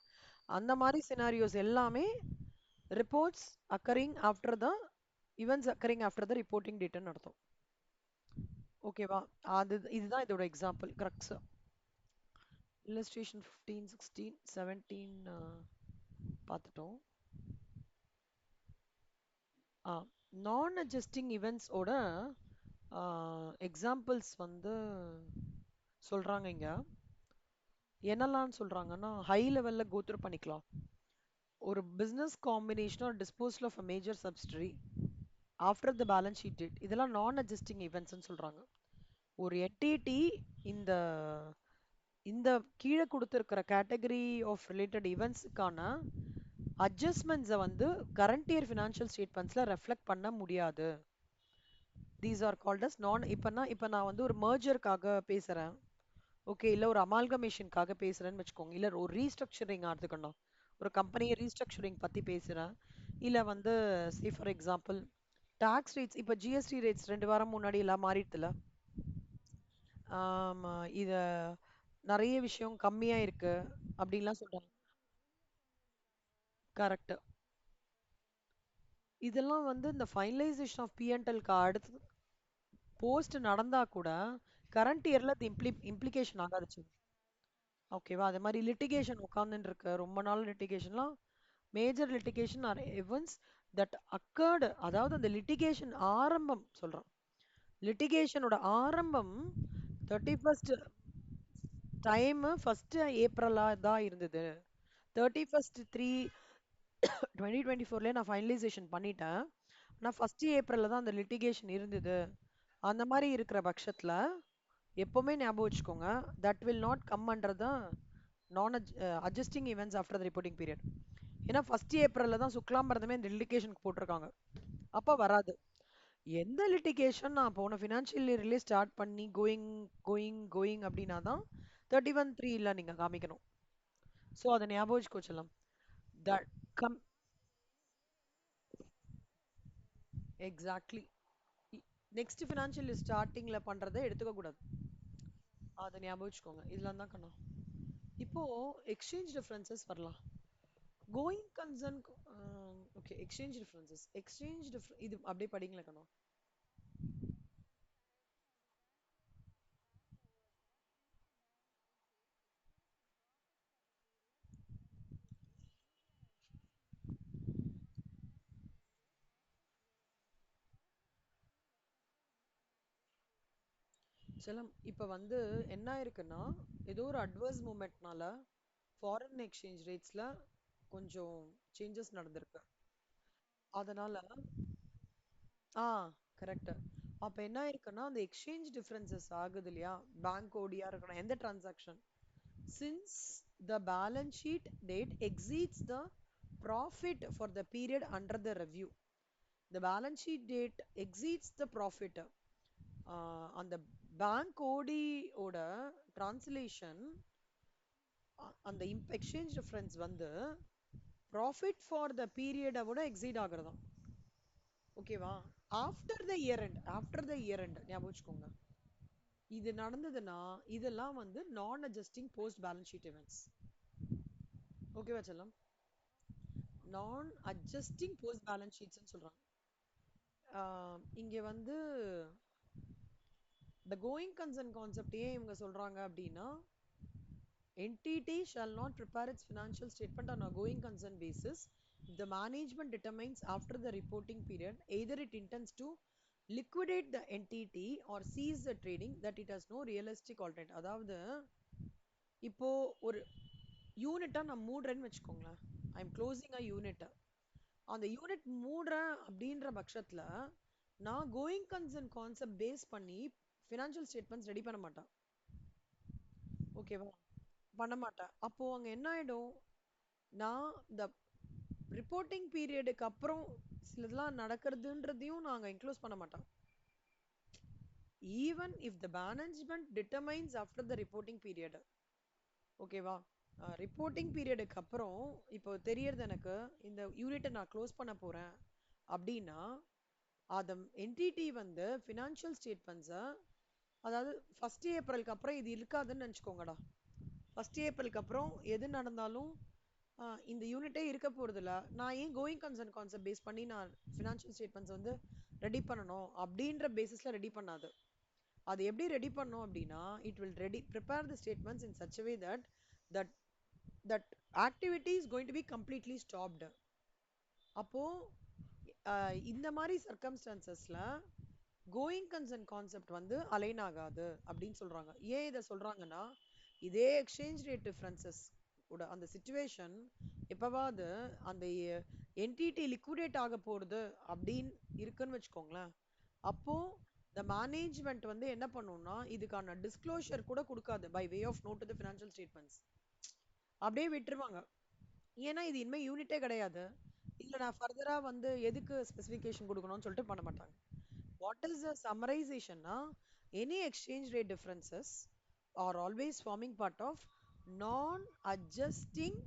அந்த மாதிரி சினாரியோஸ் எல்லாமே reports occurring after the events occurring after the reporting டேட்னு அர்த்தம். ஓகேவா? அது இதுதான் இதோட எக்ஸாம்பிள் கரெக்ட்ஸ். இல்லஸ்ட்ரேஷன் 15, 16, 17 பார்த்துட்டோம். நான் அட்ஜஸ்டிங் இவெண்ட்ஸோட எக்ஸாம்பிள்ஸ் வந்து சொல்றாங்க இங்க. என்னெல்லாம் சொல்றாங்கன்னா ஹை லெவல்ல கோத்ரூ பண்ணிக்கலாம். ஒரு business combination or disposal of a major subsidiary after the balance sheet date, இதெல்லாம் நான் அட்ஜஸ்டிங் இவெண்ட்ஸ்னு சொல்றாங்க. ஒரு என்டிடி இந்த இந்த கீழே கொடுத்துருக்கிற கேட்டகரி ஆஃப் ரிலேட்டட் இவெண்ட்ஸுக்கான அட்ஜஸ்ட்மெண்ட்ஸை வந்து கரண்ட் இயர் ஃபினான்ஷியல் ஸ்டேட்மெண்ட்ஸில் ரெஃப்ளெக்ட் பண்ண முடியாது. தீஸ் ஆர் கால்ட் அஸ் நான். இப்போ நான் வந்து ஒரு மர்ஜருக்காக பேசுகிறேன், ஓகே, இல்லை ஒரு அமால்கமேஷனுக்காக பேசுகிறேன்னு வச்சுக்கோங்க, இல்லை ஒரு ரீஸ்ட்ரக்சரிங் ஆகுதுக்கணும், ஒரு கம்பெனியை ரீஸ்ட்ரக்சரிங் பற்றி பேசுகிறேன், இல்லை வந்து say for example tax rates, இப்போ ஜிஎஸ்டி ரேட்ஸ் 2 வாரம் முன்னாடி எல்லாம் மாறிடுதுல. இத நிறைய விஷயம் கம்மியா இருக்கு அப்படின்லாம் சொல்றாங்க. கரெக்ட். இதெல்லாம் வந்து இந்த ஃபைனலைசேஷன் ஆஃப் பிஎன்எல்க்கு அடுத்து போஸ்ட் நடந்தா கூட கரண்ட் இயர்ல அது இம்ப்ளிகேஷன் ஆகாதுச்சு. ஓகேவா? அதே மாதிரி லிட்டிகேஷன் உட்காந்துட்டு இருக்கு, ரொம்ப நாள் லிட்டிகேஷன்லாம், major litigation or events that occurred, அதாவது அந்த லிட்டிகேஷன் ஆரம்பம் சொல்றோம், லிட்டிகேஷனோட ஆரம்பம் 31st டைம் 1st April தான் இருந்தது. 31st 3 2024 நான் ஃபைனலைசேஷன் பண்ணிட்டேன். ஆனால் 1st April தான் அந்த லிட்டிகேஷன் இருந்தது. அந்த மாதிரி இருக்கிற பட்சத்தில் எப்பவுமே ஞாபகம் வச்சுக்கோங்க, that will not come under the non adjusting events after the reporting period. ஏன்னா 1st April தான் சுக்லாம்பரதமே இந்த லிட்டிகேஷனுக்கு போட்டிருக்காங்க, அப்போ வராது. எந்த லிட்டிகேஷன் நான் போன ஃபினான்ஷியல் இயர்லேயே ஸ்டார்ட் பண்ணி கோயிங் கோயிங் கோயிங் அப்படின்னா தான் 31/3 நீங்கள் காமிக்கணும். ஸோ அதை ஞாபகம் வச்சுக்கோ செல்லம். That come exactly. Next financial ஸ்டார்டிங்கில் பண்ணுறதை எடுத்துக்க கூடாது, அதை ஞாபகம் வச்சுக்கோங்க. இதெல்லாம் தான் கண்ணா. இப்போ எக்ஸ்சேஞ்ச் டிஃபரன்சஸ் வரலாம். Going concern. Okay, exchange differences, இது அப்படியே படிங்களா கண்ணா. செல்லம் இப்ப வந்து என்ன ஆயிருக்குன்னா ஏதோ ஒரு அட்வர்ஸ் மூமெண்ட்னால ஃபாரின் எக்ஸ்சேஞ்ச் ரேட்ஸ்ல கொஞ்சம் சேஞ்சஸ் நடந்திருக்கு. அதனால ஆ கரெக்ட். அப்ப என்ன ஆயிருக்குன்னா அந்த எக்ஸ்சேஞ்ச் டிஃபரன்சஸ் ஆகுது இல்லையா? பேங்க் ஓடியா இருக்கணும் எந்த transaction, since the balance sheet date exceeds the profit for the period under the review, the balance sheet date exceeds the profit. அந்த பேங்க் ஓடி ஓட டிரான்ஸ்லேஷன் அந்த எக்ஸ்சேஞ்ச் டிஃபரன்ஸ் வந்து ப்ராஃபிட் ஃபார் த பீரியடை விட எக்ஸீட் ஆகுறதாம். ஓகேவா? ஆஃப்டர் த இயர் எண்ட் ஞாபகம் வச்சுக்கோங்க. இது நடந்ததுன்னா இதெல்லாம் வந்து நான் adjusting post balance sheet events. ஓகேவா செல்லம்? நான் அட்ஜஸ்டிங் போஸ்ட் பேலன்ஸ் ஷீட்ஸ்னு சொல்றாங்க. இங்க வந்து the going concern concept ஏன் இவங்க சொல்றாங்க அப்படின்னா, entity shall not prepare its financial statement on a going concern basis if the management determines after the reporting period either it intends to liquidate the entity or cease the trading that it has no realistic alternative. அதாவது இப்போ ஒரு யூனிட்டா நான் மூடுறேன்னு வச்சுக்கோங்களேன். I am closing a unit. அந்த unit மூடுறேன் அப்படின்ற பட்சத்துல நான் going concern concept base பண்ணி ஃபினான்ஷியல் ஸ்டேட்மெண்ட்ஸ் ரெடி பண்ண மாட்டேன். ஓகேவா? பண்ண மாட்டேன். அப்போ அங்க என்ன ஆயிடும், நான் இந்த ரிப்போர்ட்டிங் பீரியடுக்கு அப்புறம் சிலதெல்லாம் நடக்கிறதுன்றதையும் நாங்க இன்க்ளூஸ் பண்ண மாட்டோம். Even if the management determines after the reporting period. ஓகேவா? ரிப்போர்ட்டிங் பீரியடுக்கு அப்புறம் இப்போ தெரியறது எனக்கு இந்த யூனிட்டை நான் க்ளோஸ் பண்ண போறேன் அப்படின்னா அந்த என்டிட்டி வந்து ஃபினான்ஷியல் ஸ்டேட்மெண்ட்ஸை, அதாவது ஃபர்ஸ்ட் ஏப்ரலுக்கு அப்புறம் இது இருக்காதுன்னு நினச்சிக்கோங்கடா. ஃபர்ஸ்ட் ஏப்ரலுக்கு அப்புறம் எது நடந்தாலும் இந்த யூனிட்டே இருக்க போறதில்ல, நான் ஏன் கோயிங் கன்சர்ன் கான்செப்ட் பேஸ் பண்ணி நான் ஃபினான்ஷியல் ஸ்டேட்மெண்ட்ஸ் வந்து ரெடி பண்ணணும் அப்படின்ற பேசிஸ்ல ரெடி பண்ணாது. அது எப்படி ரெடி பண்ணும் அப்படின்னா, it will ready prepare the statements in such way that that that activity is going to be completely stopped. அப்போ இந்த மாதிரி சர்க்கம்ஸ்டான்சஸ்ல கோயிங் கன்சர்ன் கான்செப்ட் வந்து அலைன் ஆகாது அப்படின்னு சொல்றாங்க. ஏன் இதை சொல்றாங்கன்னா, இதே எக்ஸ்சேஞ்ச் ரேட் டிஃபரன்சஸ் கூட அந்த சிச்சுவேஷன் எப்பவாவது அந்த என்டிட்டி லிக்விடேட் ஆக போறது அப்படின்னு இருக்குன்னு வச்சுக்கோங்களேன். அப்போ the மேனேஜ்மெண்ட் வந்து என்ன பண்ணும்னா இதுக்கான டிஸ்க்ளோஷர் கூட கொடுக்காது by way of note to the financial statements. அப்படியே விட்டுருவாங்க. ஏன்னா இது இனிமே யூனிட்டே கிடையாது, இல்ல நான் ஃபர்தரா வந்து எதுக்கு ஸ்பெசிஃபிகேஷன் கொடுக்கணும்னு சொல்லிட்டு பண்ண மாட்டாங்க. வாட் இஸ் த சம்மரைசேஷன்னா, any exchange rate differences are always forming part of non adjusting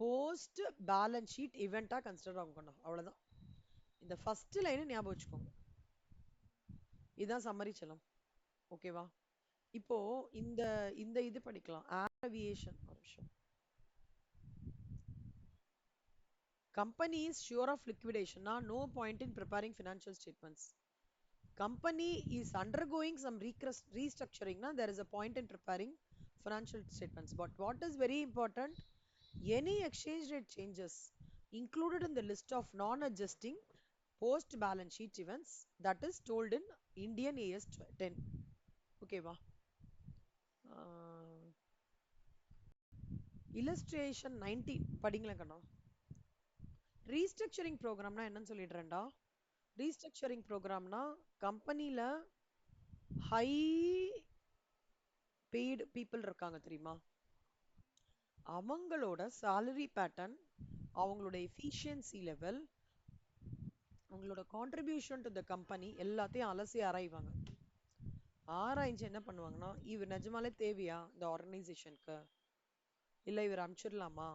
post balance sheet இவெண்டா கன்சிடர் ஆகணும். அவ்வளவுதான். இந்த ஃபர்ஸ்ட் லைன் ஞாபகம் வச்சுக்கோங்க. இதுதான் சம்மரி செல்லம். ஓகேவா? இப்போ இந்த இந்த இது படிக்கலாம். ஏவியேஷன் ஒரு விஷயம். Company is sure of liquidation. Now, no point in preparing financial statements. Company is undergoing some restructuring. Now, there is a point in preparing financial statements. But what is very important? Any exchange rate changes included in the list of non-adjusting post balance sheet events that is told in Indian AS 10. Okay, va? Illustration 19 படிங்களா Kanna? Restructuring ப்ரோக்ராம்னா என்னன்னு சொல்லிடுறேன்டா. Restructuring ப்ரோக்ராம்னா கம்பெனில high paid people இருக்காங்க தெரியுமா, அவங்களோட salary pattern, அவங்களோட efficiency level, அவங்களோட contribution to the company எல்லாத்தையும் அலசி ஆராய்வாங்க. ஆராய்ஞ்சு என்ன பண்ணுவாங்கன்னா, இவர் நிஜமாலே தேவையா இந்த ஆர்கனைசேஷனுக்கு, இல்லை இவர் அனுப்பிச்சிடலாமா,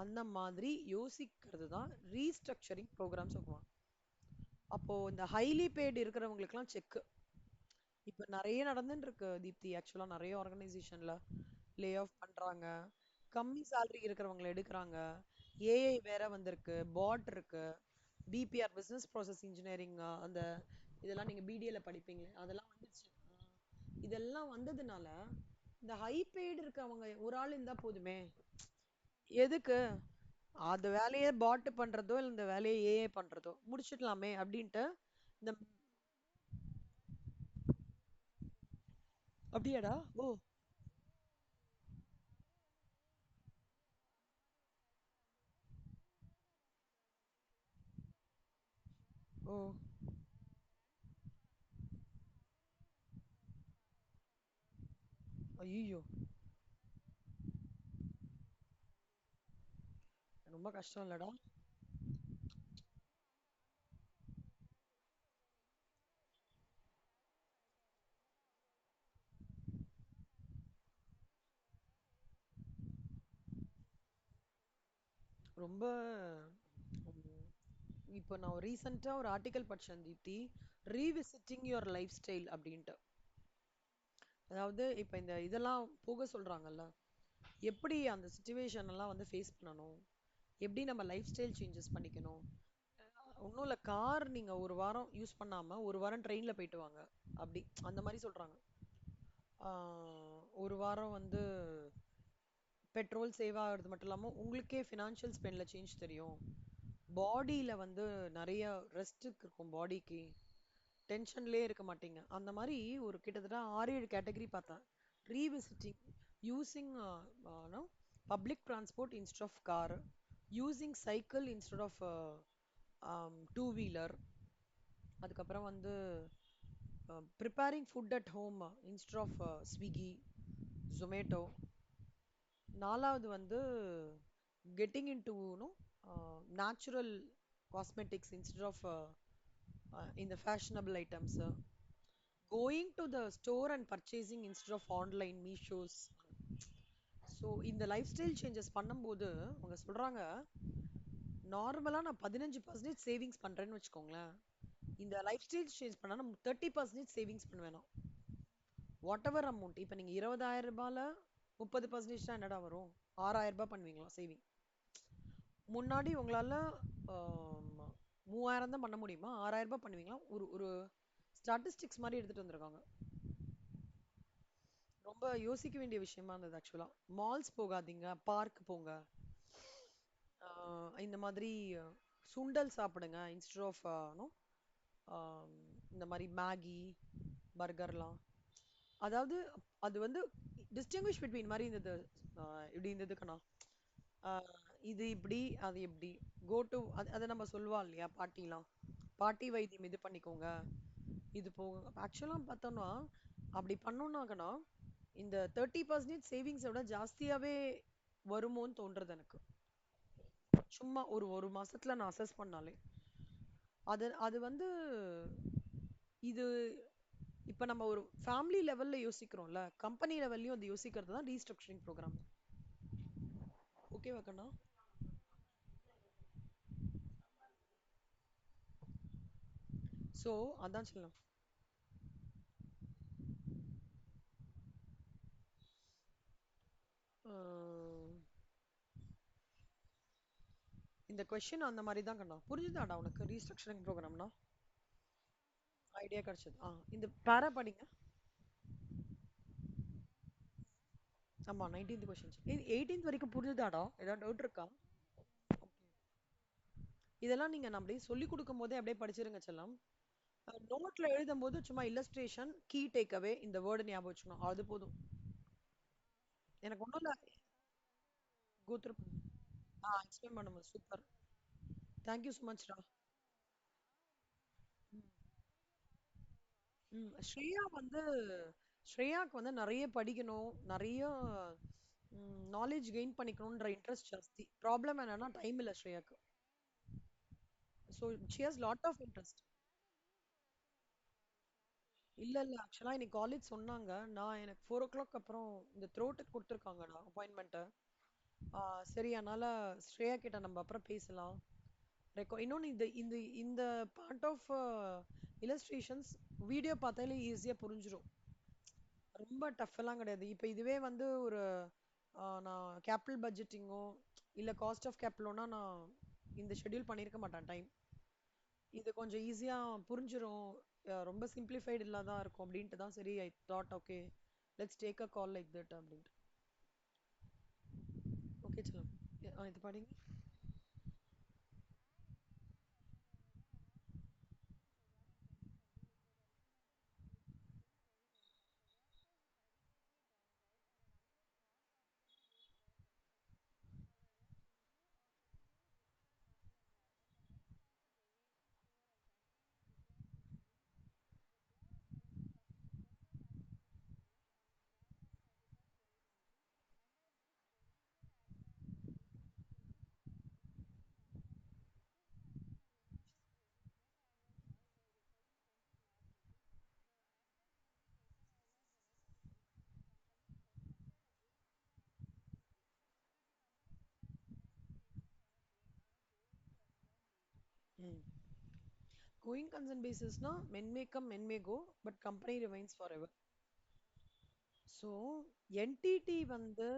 அந்த மாதிரி யோசிக்கிறது தான் ரீஸ்ட்ரக்சரிங் ப்ரோக்ராம் சொல்லுவாங்க. அப்போ இந்த ஹைலி பெய்டு இருக்கிறவங்களுக்குலாம் செக் இப்ப நிறைய நடந்துட்டு இருக்கு தீப்தி. ஆக்சுவலா நிறைய ஆர்கனைசேஷன்ல லே ஆஃப் பண்றாங்க, கம்மி salary இருக்கிறவங்களை எடுக்கிறாங்க. ஏஐ வேற வந்திருக்கு, பாட் இருக்கு, பிபிஆர் பிசினஸ் ப்ராசஸ் இன்ஜினியரிங், அந்த இதெல்லாம் நீங்க பிடிஏல படிப்பீங்க, அதெல்லாம் வந்துச்சு. இதெல்லாம் வந்ததுனால இந்த ஹை பெய்டு இருக்கவங்க ஒரு ஆள் இருந்தா போதுமே, எதுக்கு அந்த வேலையை பாட் பண்றதோ இல்ல இந்த வேலையை ஏஐ பண்றதோ முடிச்சிடலாமே அப்படின்ட்டு இந்த அப்படியாடா? ஓ. ஓ. ஐயோ. ரொம்ப கஷ்டம் இல்லடா? ரொம்ப உம், இப்போ நான் ரீசெண்டா ஒரு ஆர்டிக்கல் படிச்சேன் Deepti. Revisiting your lifestyle அப்படின்ட்டு. அதாவது இப்ப இந்த இதெல்லாம் போக சொல்றாங்கல்ல, எப்படி அந்த சுச்சுவேஷன் எல்லாம் வந்து ஃபேஸ் பண்ணணும், எப்படி நம்ம லைஃப் ஸ்டைல் சேஞ்சஸ் பண்ணிக்கணும். ஒன்றும் இல்லை, கார் நீங்க ஒரு வாரம் யூஸ் பண்ணாம ஒரு வாரம் ட்ரெயின்ல போயிட்டு வாங்க, அப்படி அந்த மாதிரி சொல்றாங்க. ஒரு வாரம் வந்து பெட்ரோல் சேவ் ஆகிறது மட்டும் இல்லாம உங்களுக்கே ஃபினான்ஷியல் ஸ்பெண்ட்ல சேஞ்ச் தெரியும். பாடியில வந்து நிறைய ரெஸ்ட் இருக்கும் பாடிக்கு. டென்ஷன்லயே இருக்க மாட்டீங்க. அந்த மாதிரி ஒரு கிட்டத்தட்ட 6 7 கேட்டகரி பார்த்தேன். Revisiting, using public transport instead of car, using cycle instead of two wheeler, அதுக்கப்புறம் வந்து preparing food at home instead of Swiggy, Zomato. நாலாவது வந்து getting into natural cosmetics instead of இந்த fashionable items, going to the store and purchasing instead of online Meeshos. So இந்த lifestyle changes பண்ணும்போது அவங்க சொல்றாங்க, நார்மலா நான் 15% சேவிங்ஸ் பண்றேன்னு வச்சுக்கோங்களேன். இந்த லைஃப் ஸ்டைல் சேஞ்ச் பண்ணா நம்ம 30% சேவிங்ஸ் பண்ணுவேணும். வாட் எவர் அமௌண்ட், இப்போ நீங்க 20,000 ரூபாயில 30% என்னடா வரும்? 6,000 ரூபாய் பண்ணுவீங்களா சேவிங்? முன்னாடி உங்களால 3,000 தான் பண்ண முடியுமா? 6,000 ரூபாய் பண்ணுவீங்களா? ஒரு ஒரு ஸ்டாட்டிஸ்டிக்ஸ் மாதிரி எடுத்துட்டு வந்திருக்காங்க. ரொம்ப யோசிக்க வேண்டிய விஷயமா இருந்தது ஆக்சுவலா. மால்ஸ் போகாதீங்க, பார்க் போங்க. இந்த மாதிரி சுண்டல் சாப்பிடுங்க இன்ஸ்டெட் ஆஃப் இந்த மாதிரி மேகி, பர்கர்லாம். அதாவது அது வந்து டிஸ்டிங்விஷ் பிட்வீன் மாதிரி இருந்தது. இப்படி இருந்ததுக்கண்ணா. இது இப்படி அது எப்படி, கோ டு அதை நம்ம சொல்லுவா இல்லையா பாட்டிலாம், பாட்டி வைத்தியம் இது பண்ணிக்கோங்க, இது போக ஆக்சுவலாக பார்த்தோம்னா அப்படி பண்ணோம்னாக்கண்ணா இந்த 30% சேவிங்ஸை விட ஜாஸ்தியாவே வருமோன்னு தோன்றது எனக்கு. சும்மா ஒரு ஒரு மாசத்துல நான் அசஸ் பண்ணாலே அது அது வந்து இது இப்ப நம்ம ஒரு ஃபேமிலி லெவல்ல யோசிக்கிறோம்ல, கம்பெனி லெவல்லையும் அது யோசிக்கிறது தான் ரீஸ்ட்ரக்சரிங் ப்ரோக்ராம். ஓகேவா கண்ணா? ஸோ அதான் சொல்லலாம். அஹ் இந்த கொஸ்டின் அந்த மாதிரி தான் கண்ணா. புரிஞ்சுதாடா உனக்கு ரீஸ்ட்ரக்சரிங் ப்ரோக்ராம்னா? ஐடியா கிடைச்சது. இந்த பேரா படிங்க. ஆமா, 19th கொஸ்டின். 18th வரைக்கும் புரிஞ்சுதாடா? ஏதாவது டவுட் இருக்கா? Okay. இதெல்லாம் நீங்க நான் அப்படியே சொல்லி கொடுக்கும் போதே அப்படியே படிச்சிருங்க செல்லம். நோட்ல எழுதும் போது சும்மா இல்லஸ்ட்ரேஷன், கீ டேக் அவே, இந்த வேர்டு ஞாபகம் வச்சுக்கணும், அது போதும். எனக்கு ஒன்றும் இல்லை. கோத்ரூ. எக்ஸ்பிளைன் பண்ணும்போது சூப்பர். தேங்க்யூ ஸோ மச்டா. ஸ்ரேயா வந்து ஸ்ரேயாக்கு வந்து நிறைய படிக்கணும், நிறைய நாலேஜ் கெயின் பண்ணிக்கணுன்ற இன்ட்ரெஸ்ட் ஜாஸ்தி. ப்ராப்ளம் என்னன்னா டைம் இல்லை ஸ்ரேயாக்கு. So she has lot of interest. இல்ல இல்ல, ஆக்சுவலா இன்னைக்கு காலேஜ் சொன்னாங்க. நான் எனக்கு 4 o'clock அப்புறம் இந்த த்ரோட்டுக்கு கொடுத்துருக்காங்கடா அப்பாயின்மெண்ட்டு. சரி, அதனால ஸ்ரேயா கிட்ட நம்ம அப்புறம் பேசலாம். இன்னொன்னு இந்த இந்த இந்த பார்ட் ஆஃப் இல்லஸ்ட்ரேஷன்ஸ் வீடியோ பார்த்தாலே ஈஸியா புரிஞ்சிடும். ரொம்ப டஃப் எல்லாம் கிடையாது. இப்போ இதுவே வந்து ஒரு நான் கேபிட்டல் பட்ஜெட்டிங்கோ இல்ல காஸ்ட் ஆஃப் கேபிட்டலோனா நான் இந்த ஷெட்யூல் பண்ணியிருக்க மாட்டேன் டைம். இது கொஞ்சம் ஈஸியா புரிஞ்சிரும். ரொம்ப சிம்பிளிஃபைடு இல்லாதான் இருக்கும் அப்படின்ட்டு தான் சரி I thought okay, let's take a call like that அப்படின்ட்டு. ஓகே சொல்லுங்க. இது படிங்க. ம். கோயிங் கன்சர்ன் பேசிஸ்னா men may come men may go but company remains for ever. So entity வந்து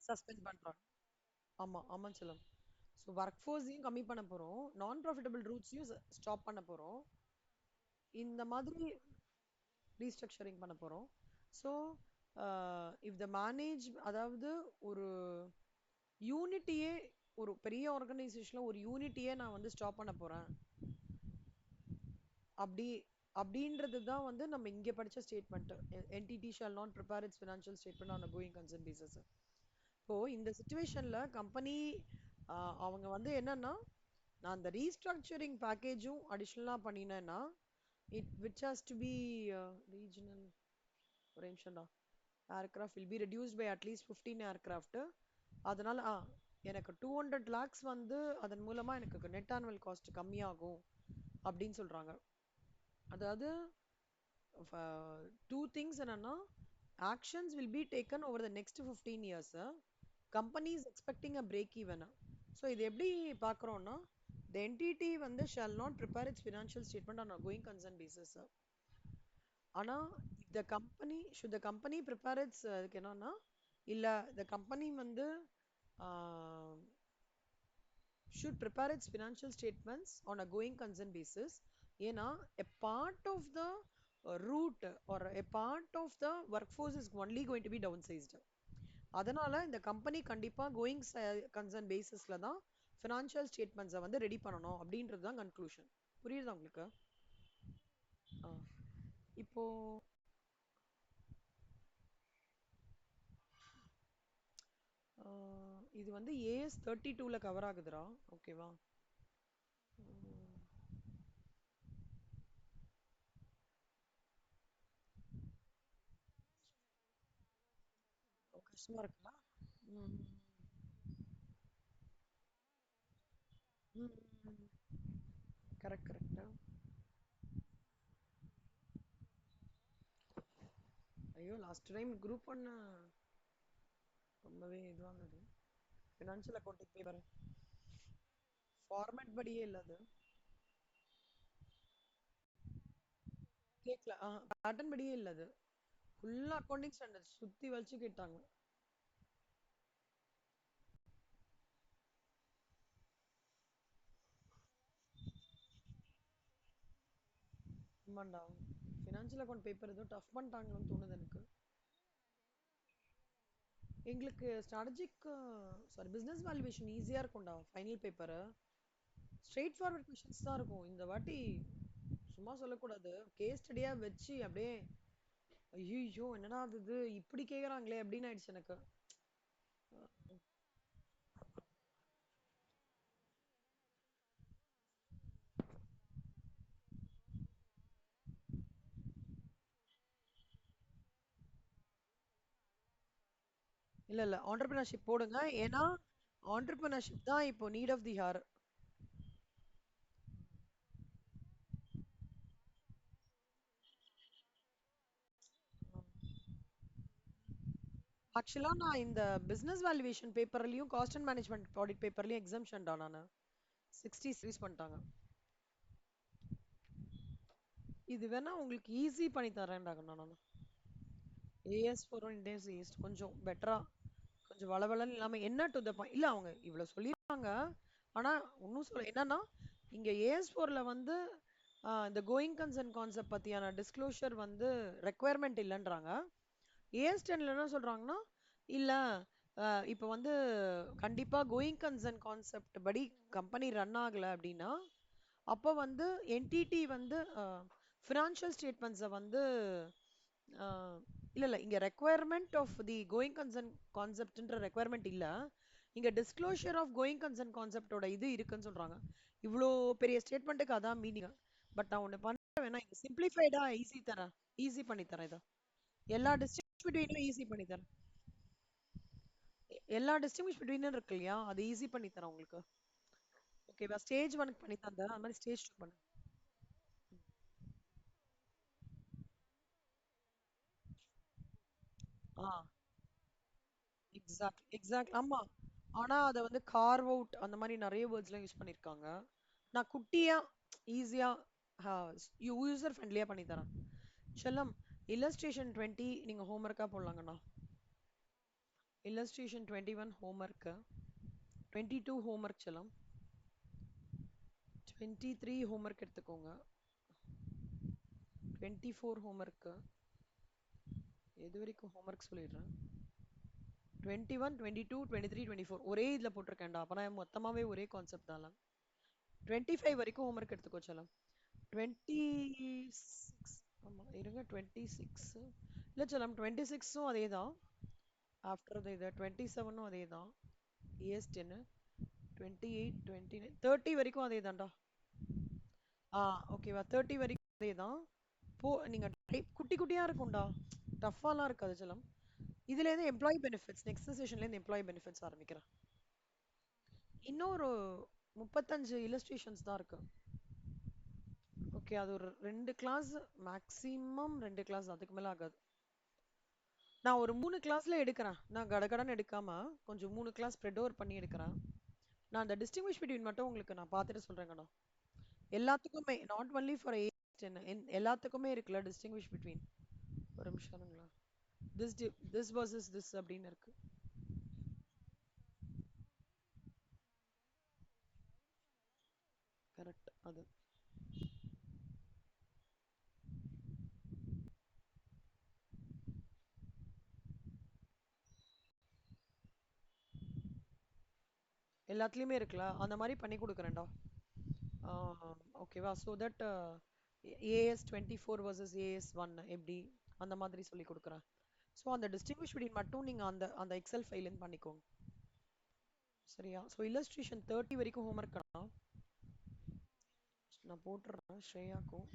சஸ்பெண்ட் பண்றாங்க. ஆமா ஆமா செல்லம். ஸோ ஒர்க் ஃபோர்ஸையும் கம்மி பண்ண போறோம், நான் ப்ராஃபிட்டபிள் ரூட்ஸையும் ஸ்டாப் பண்ண போறோம். இந்த மாதிரி ரீஸ்ட்ரக்சரிங் பண்ண போறோம். ஸோ இஃப் த மேனேஜ், அதாவது ஒரு யூனிட்டியே, ஒரு பெரிய ஆர்கனைசேஷன்ல ஒரு யூனிட்டியே நான் வந்து ஸ்டாப் பண்ண போறேன் அப்படி அப்படின்றது தான் வந்து நம்ம இங்க படிச்ச statement. Entity shall not prepare its financial statement on going concern basis. இப்போ இந்த சுச்சுவேஷன்ல கம்பெனி அவங்க வந்து என்னன்னா, நான் அந்த ரீஸ்ட்ரக்சரிங் பேக்கேஜும் அடிஷ்னலா பண்ணினேன்னா it which has to be regional, ஒரு நிமிஷம்டா, aircraft will be reduced by at least 15 aircraft. அதனால எனக்கு 200 லேக்ஸ் வந்து அதன் மூலமா எனக்கு நெட் ஆனுவல் காஸ்ட் கம்மியாகும் அப்படின்னு சொல்றாங்க. அதாவது டூ திங்ஸ் என்னன்னா, actions will be taken over the next 15 years. Company is expecting a break even. So இது எப்படி பார்க்குறோம்னா, the entity வந்து shall not prepare its financial statement on a going concern basis. ஆனா the company, should the company prepare its அதுக்கு என்னன்னா, இல்ல the company வந்து should prepare its financial statements on a going concern basis. ஏன்னா a part of the route or a part of the workforce is only going to be downsized. அதனால இந்த company கண்டிப்பா going concern பேசிஸ்ல தான் financial ஸ்டேட்மெண்ட்ஸை வந்து ready பண்ணணும் அப்படின்றது தான் கன்க்ளூஷன். புரியுதா உங்களுக்கு? ஆ. இப்போ இது வந்து ஏஎஸ் 32ல கவர் ஆகுதுடா. ஓகேவா? கஷ்டமா இருக்குல்ல? ம். ம். Correct correct. ஐயோ, லாஸ்ட் டைம் குரூப் பண்ண ரொம்பவே இதுவானது. ஃபினான்ஷியல் அக்கௌண்டிங் பேப்பர் ஃபார்மேட் படியே இல்ல அது. கேட்கல. பேட்டர்ன் படியே இல்ல அது. ஃபுல்லா அக்கௌண்டிங் ஸ்டாண்டர்ட் சுத்தி வச்சு கேட்டாங்க. ஆமாண்டா. ஃபினான்ஷியல் அக்கௌண்ட் பேப்பர் ஏதோ டஃப் பண்ணிட்டாங்களோன்னு தோணுது எனக்கு. எங்களுக்கு ஸ்ட்ராட்டஜிக், சாரி, பிசினஸ் வேல்யூவேஷன் ஈஸியா இருக்கும்டா. Final paper straight forward questions தான் இருக்கும். இந்த வாட்டி சும்மா சொல்லக்கூடாது, கேஸ் ஸ்டடியா வச்சு அப்படியே ஐயோ என்னடா இது இப்படி கேக்குறாங்களே அப்படின்னு ஆயிடுச்சு எனக்கு. இல்ல இல்ல, ஆண்டர்பிரினர்ஷிப் போடுங்க. ஏன்னா ஆண்டர்பிரினர்ஷிப் தான் இப்போ நீட் ஆஃப் தி ஹார். ஆக்சுவலா நான் இந்த பிசினஸ் வேல்யூவேஷன் பேப்பர்லயும் காஸ்ட் அண்ட் மேனேஜ்மெண்ட் ஆடிட் பேப்பர்லயும் எக்ஸம்ஷன் தான். நான் 60 சீரிஸ் பண்ணிட்டாங்க. இது வேணா உங்களுக்கு ஈஸி பண்ணி தரேன்டாங்க நான். As for one days east கொஞ்சம் பெட்டரா, கொஞ்சம் வளவளன்னு இல்லாம என்ன டு த பாயிண்ட் இல்ல. அவங்க இவ்வளவு சொல்லிருக்காங்க, ஆனா இன்னும் சொல்ல என்னன்னா, இங்க ஏஎஸ் ஃபோர்ல வந்து இந்த கோயிங் கன்சர்ன் கான்செப்ட் பத்தியான டிஸ்க்ளோஷர் வந்து ரெக்குவயர்மெண்ட் இல்லைன்றாங்க. ஏஎஸ் டென்ல என்ன சொல்றாங்கன்னா, இல்ல இப்போ வந்து கண்டிப்பா கோயிங் கன்சர்ன் கான்செப்ட் படி கம்பெனி ரன் ஆகல அப்படின்னா அப்போ வந்து என்டிடி வந்து ஃபினான்ஷியல் ஸ்டேட்மெண்ட்ஸை வந்து இல்ல இல்ல, இங்க requirement of the going concern கான்செப்ட்ன்ற ரெக்குவயர்மெண்ட் இல்ல, இங்க டிஸ்க்ளோஷர் ஆஃப் கோயிங் கன்சர்ன் கான்செப்டோட இது இருக்குன்னு சொல்றாங்க. இவ்வளோ பெரிய ஸ்டேட்மெண்ட்டுக்கு அதான் மீனிங். பட் நான் ஒண்ணு பண்றேன், வேணா இது சிம்பிளிஃபைடா ஈஸி தரேன், ஈஸி பண்ணி தரேன் இதை. எல்லா டிஸ்டிங்விஷ் பிட்வீனும் ஈஸி பண்ணி தரேன். எல்லா டிஸ்டிங்விஷ் பிட்வீனும் இருக்கு இல்லையா, அது ஈஸி பண்ணி தரேன் உங்களுக்கு. ஓகேவா? ஸ்டேஜ் ஒனுக்கு பண்ணி தந்தேன், அது மாதிரி ஸ்டேஜ் டூ பண்ணு. ஆ எக்ஸாக்ட் ஆமா. ஆனா அத வந்து கார்வ் அவுட் அந்த மாதிரி நிறைய வேர்ட்ஸ்லாம் யூஸ் பண்ணிருக்காங்க. நான் குட்டியா ஈஸியா யூசர் ஃப்ரெண்ட்லியா பண்ணி தரேன். செல்லம், இல்லஸ்ட்ரேஷன் 20 நீங்க ஹோம்ஒர்க்கா போடலாங்கண்ணா. இல்லஸ்ட்ரேஷன் 21 ஹோம்ஒர்க்கு, 22 ஹோம்ஒர்க் செல்லம், 23 ஹோம்ஒர்க் எடுத்துக்கோங்க, 24 ஹோம்ஒர்க்கு. எது வரைக்கும் ஹோம்ஒர்க் சொல்லிடுறேன். 21, 22, 23, 24 ஒரே இதுல போட்டிருக்கேன்டா. அப்பனா மொத்தமாவே ஒரே கான்செப்ட் தான். 25 வரைக்கும் ஹோம்ஒர்க் எடுத்துக்கோ செல்லம். 26, ஆமா இருங்க, 26 இல்ல செல்லம், 26ம் அதே தான். ஆஃப்டர் இது 27ம் அதே தான். ES10, 28, 29, 30 வரைக்கும் அதே தான்டா. ஓகேவா, 30 வரைக்கும் அதே தான். நீங்க குட்டி குட்டியா இருக்கும்டா, டஃப்பாலாம் இருக்காது செல்லம். இதுல இருந்து எம்ப்ளாயி பெனிஃபிட்ஸ், நெக்ஸ்ட் செஷன்ல இருந்து எம்ப்ளாயி பெனிஃபிட்ஸ் ஆரம்பிக்கிறேன். இன்னொரு 35 இல்லஸ்ட்ரேஷன்ஸ் தான் இருக்கு. ஓகே, அது ஒரு 2 கிளாஸ், மேக்ஸிமம் 2 கிளாஸ், அதுக்கு மேல ஆகாது. நான் ஒரு 3 கிளாஸ்ல எடுக்கிறேன். நான் கடகடன்னு எடுக்காம கொஞ்சம் 3 கிளாஸ் ஸ்ப்ரெட் ஓவர் பண்ணி எடுக்கிறேன். நான் அந்த டிஸ்டிங்விஷ் பிட்வீன் மட்டும் உங்களுக்கு நான் பார்த்துட்டு சொல்றேங்கண்ணா. எல்லாத்துக்குமே, நாட் ஒன்லி ஃபார் எல்லாத்துக்குமே இருக்குல்ல டிஸ்டிங்விஷ் பிட்வீன். ஒரு நிமிஷம் இருங்களா. திஸ் திஸ் வர்சஸ் திஸ் அப்படின்னு இருக்கு. கரெக்ட் அது. எல்லாத்துலயுமே இருக்குல்ல, அந்த மாதிரி பண்ணி கொடுக்குறேன்டா. ஓகேவா, so that AS24 versus AS1 எப்படி அந்த மாதிரி சொல்லி கொடுக்குறேன். ஸோ அந்த டிஸ்டிங்விஷ் பிட்வீன் மட்டும் நீங்க அந்த அந்த எக்ஸல் ஃபைல்லேருந்து பண்ணிக்கோங்க. சரியா? ஸோ இல்லஸ்ட்ரேஷன் 30 வரைக்கும் ஹோம்ஒர்க் நான் போட்டுடுறேன் ஸ்ரேயாக்கும்.